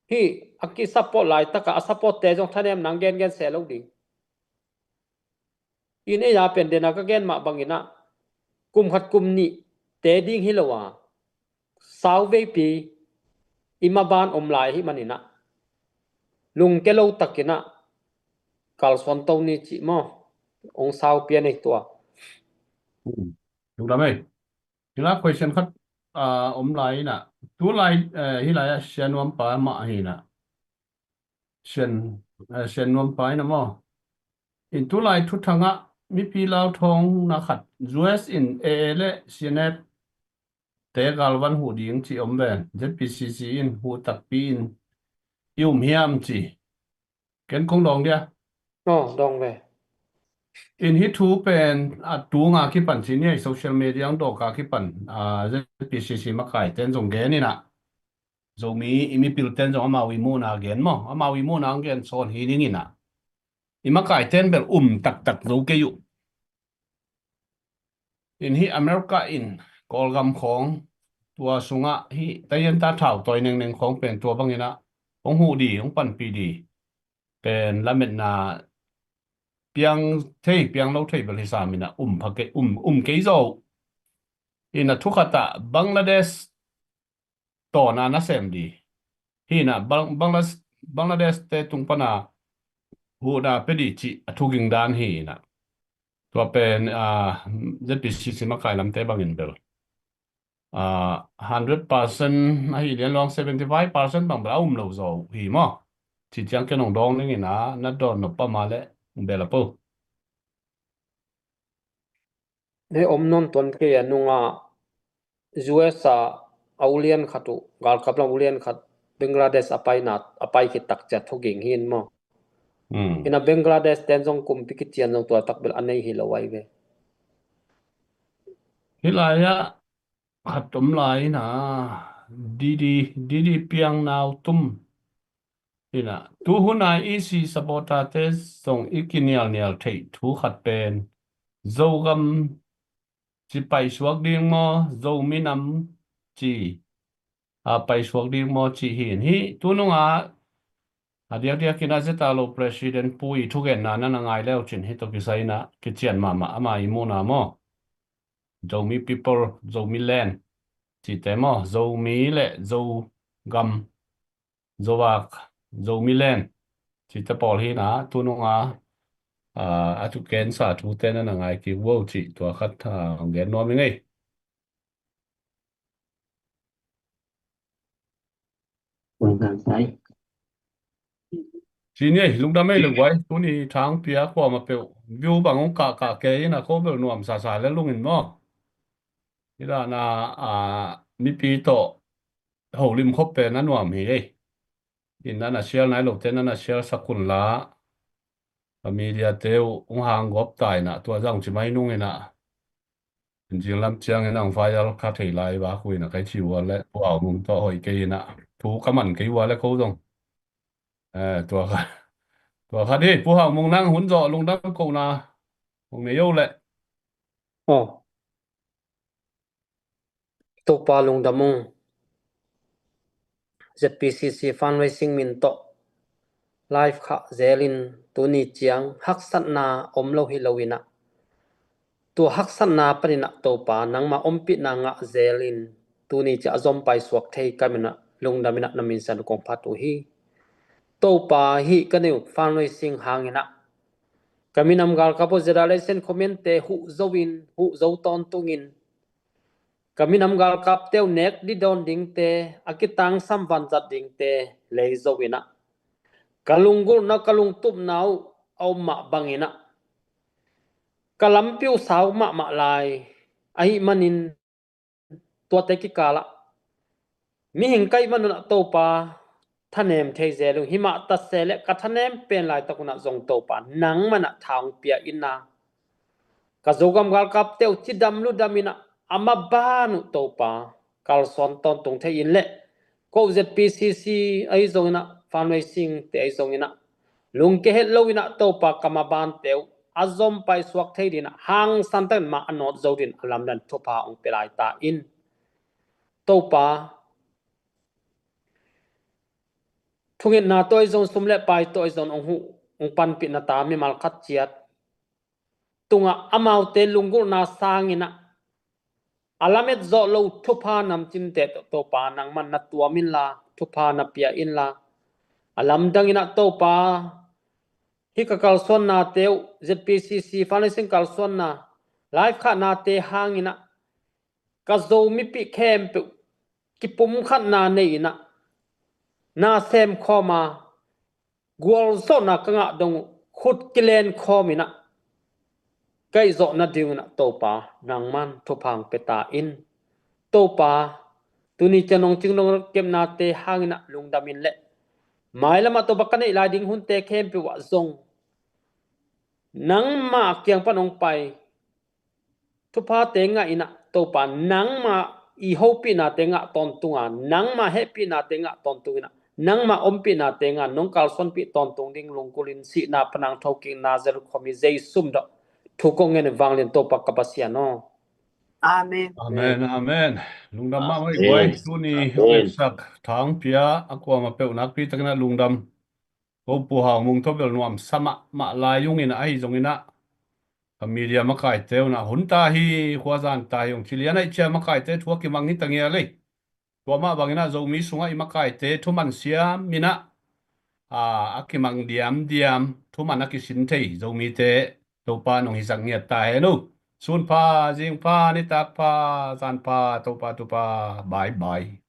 hi aki support lai taka support te jong thanem nang gen se lo ding in e ya pen dena ka gen ma bangina kum khat kum ni te ding hi lowa saw ve pi imaban omlai hi manina lung ke lo takina kal son to ni chi mo ong saw pian ei tua đúng lắm ấy chúng ta question khát lại nè tú lại hi lại xem nuông pa mà hi nè xem nuông pa nè mo in tú lại thu thang á mi pi lao thong na khát US in lệ CNF te galvan hu ding chi ven ZPCC in hu tak pi in hiam chi ken kong dong dia dong ve in hi thu pen tu nga ki pan chi ni social media ang do ka ki pan ZPCC ma kai ten jong ge ni na zo mi imi pil ten jong ma wi mu na gen mo ma wi mu na gen son hi ni na ima kai ten bel tak zo ke yu in hi America in kolgam khong tua sunga hi tayen ta thau toy neng khong pen tua bangina ong hu di ong pan pi di pen lamet na piang lo thei bel hisamina phake ke zo ina thukata Bangladesh to na sem di hi na Bangladesh te tungpana hu na pedi chi athuging dan hi na tua pen ZPCC ma kai lam te bangin bel 100% ai lian long 75% bang bla lo zo hi mo chi chang ke nong dong ni na don no pa ma le bela po ne om non ton ke anunga US aulian khatu gal kaplang ulian khat Bangladesh apai khit tak cha thoging hin mo ina Bangladesh ten jong kum pikitian jong tua tak bel anei hi lawai ve hilaya khatum lai na didi piang naw tum ina tu hunai isi sabota te song ikinial nial thei thu khat pen zogam chi pai suak ding mo zo minam chi pai suak ding mo chi hin hi tununga dia kina zeta lo president pui thugen na ngai leo chin hi to kisai na kichian mama ama imuna mo zo mi people zo mi land chi te mo zo mi le zo gam zo wak zo mi land chi te pol hi na tununga atu ken sa thu te na ngai ki wo chi to khat gen no mi ngai chi ni lung da mai le wai tu ni thang pia ko ma pe view bang ong ka ke na ko bel nuam sa le lung in mo ila na mi pi to ho lim khop pe na nuam hi in na share nai lo te na share sakun la media teu ong hang gop tai na tua jang chi mai nung ina jing lam chiang ina ong fa ya kha thei lai ba khui na kai chi wa le wa mung to hoi ke na thu ka man ke wa le ko dong tua kha di pu ha mung nang hun zo lung dam ko na ong ne yo le to pa lung damung ZPCC fundraising min to live kha zelin tuni chiang haksat na omlo hi lowina tu haksat na panina to pa nangma ompi na nga zelin tuni cha azom pai suak thei kamina lungdamina namin san kong phatu hi to pa hi kaneu fundraising hangina kaminam gal kapo generation commente hu zo ton tungin kaminam gal kap teu nek di don ding te akitang samwan zat ding te leizowina kalungul na kalung tup nau au ma bangina kalampiu saw ma lai ai manin tua te ki kala mi hing kai manuna to pa thanem theizelu hima ta sele ka thanem pen lai takuna zong to pa nang mana thang pia inna ka zogam gal kap teu chidam lu damina ama banu to pa kal son ton tung the in le ko ZPCC ai zongina fundraising te ai zongina lung ke het lowina to pa kama ban teu azom pai suak thei dina hang santan ma anot zodin alam dan thopa ong pelai ta in to pa thungin na toy zon sumle pai toy zon ong pan pi na ta mi mal khat chiat tunga amau te lungul na sangina alamet zo lo thopa nam chim te to pa nang man na tua min la thopa na pia in la alam dangina to pa hi ka kalson na teu ZPCC fundraising kalson na live kha na te hangina ka zo mi pi khem pe ki pum khat na nei na sem khoma gol so na ka nga dong khut kilen khomina kai zo na diuna to pa nang man thopang peta in to pa tuni chanong chingnong kem na te hangina lungdamin le mailama to bakane la ding hun te khem pe wa zong nang ma kyang panong pai thupa te nga ina to pa nang ma I hopi na te nga ton tunga nang ma happy na te nga ton tungina nang ma ompi na te nga nong kal son pi ton tung ding lungkulin si na panang thoking na zer khomi jei sum do thukong en wanglin to pa kapasia no amen lungdam ma mai wai tu ni sak thang pia akwa ma pe nak pi takna lungdam ko pu ha mung thobel nuam sama ma la yung ina ai zong ina media ma kai teu na hun ta hi khwazan ta yong chilian ai cha ma kai te thua ki mang ni tangia le to ma bangina zo mi sunga I ma kai te thuman siam mina akimang diam thuman akisin thei zo mi te to pa nong hi sang ngia ta he no sun pa jing pa ni tak pa san pa to pa bye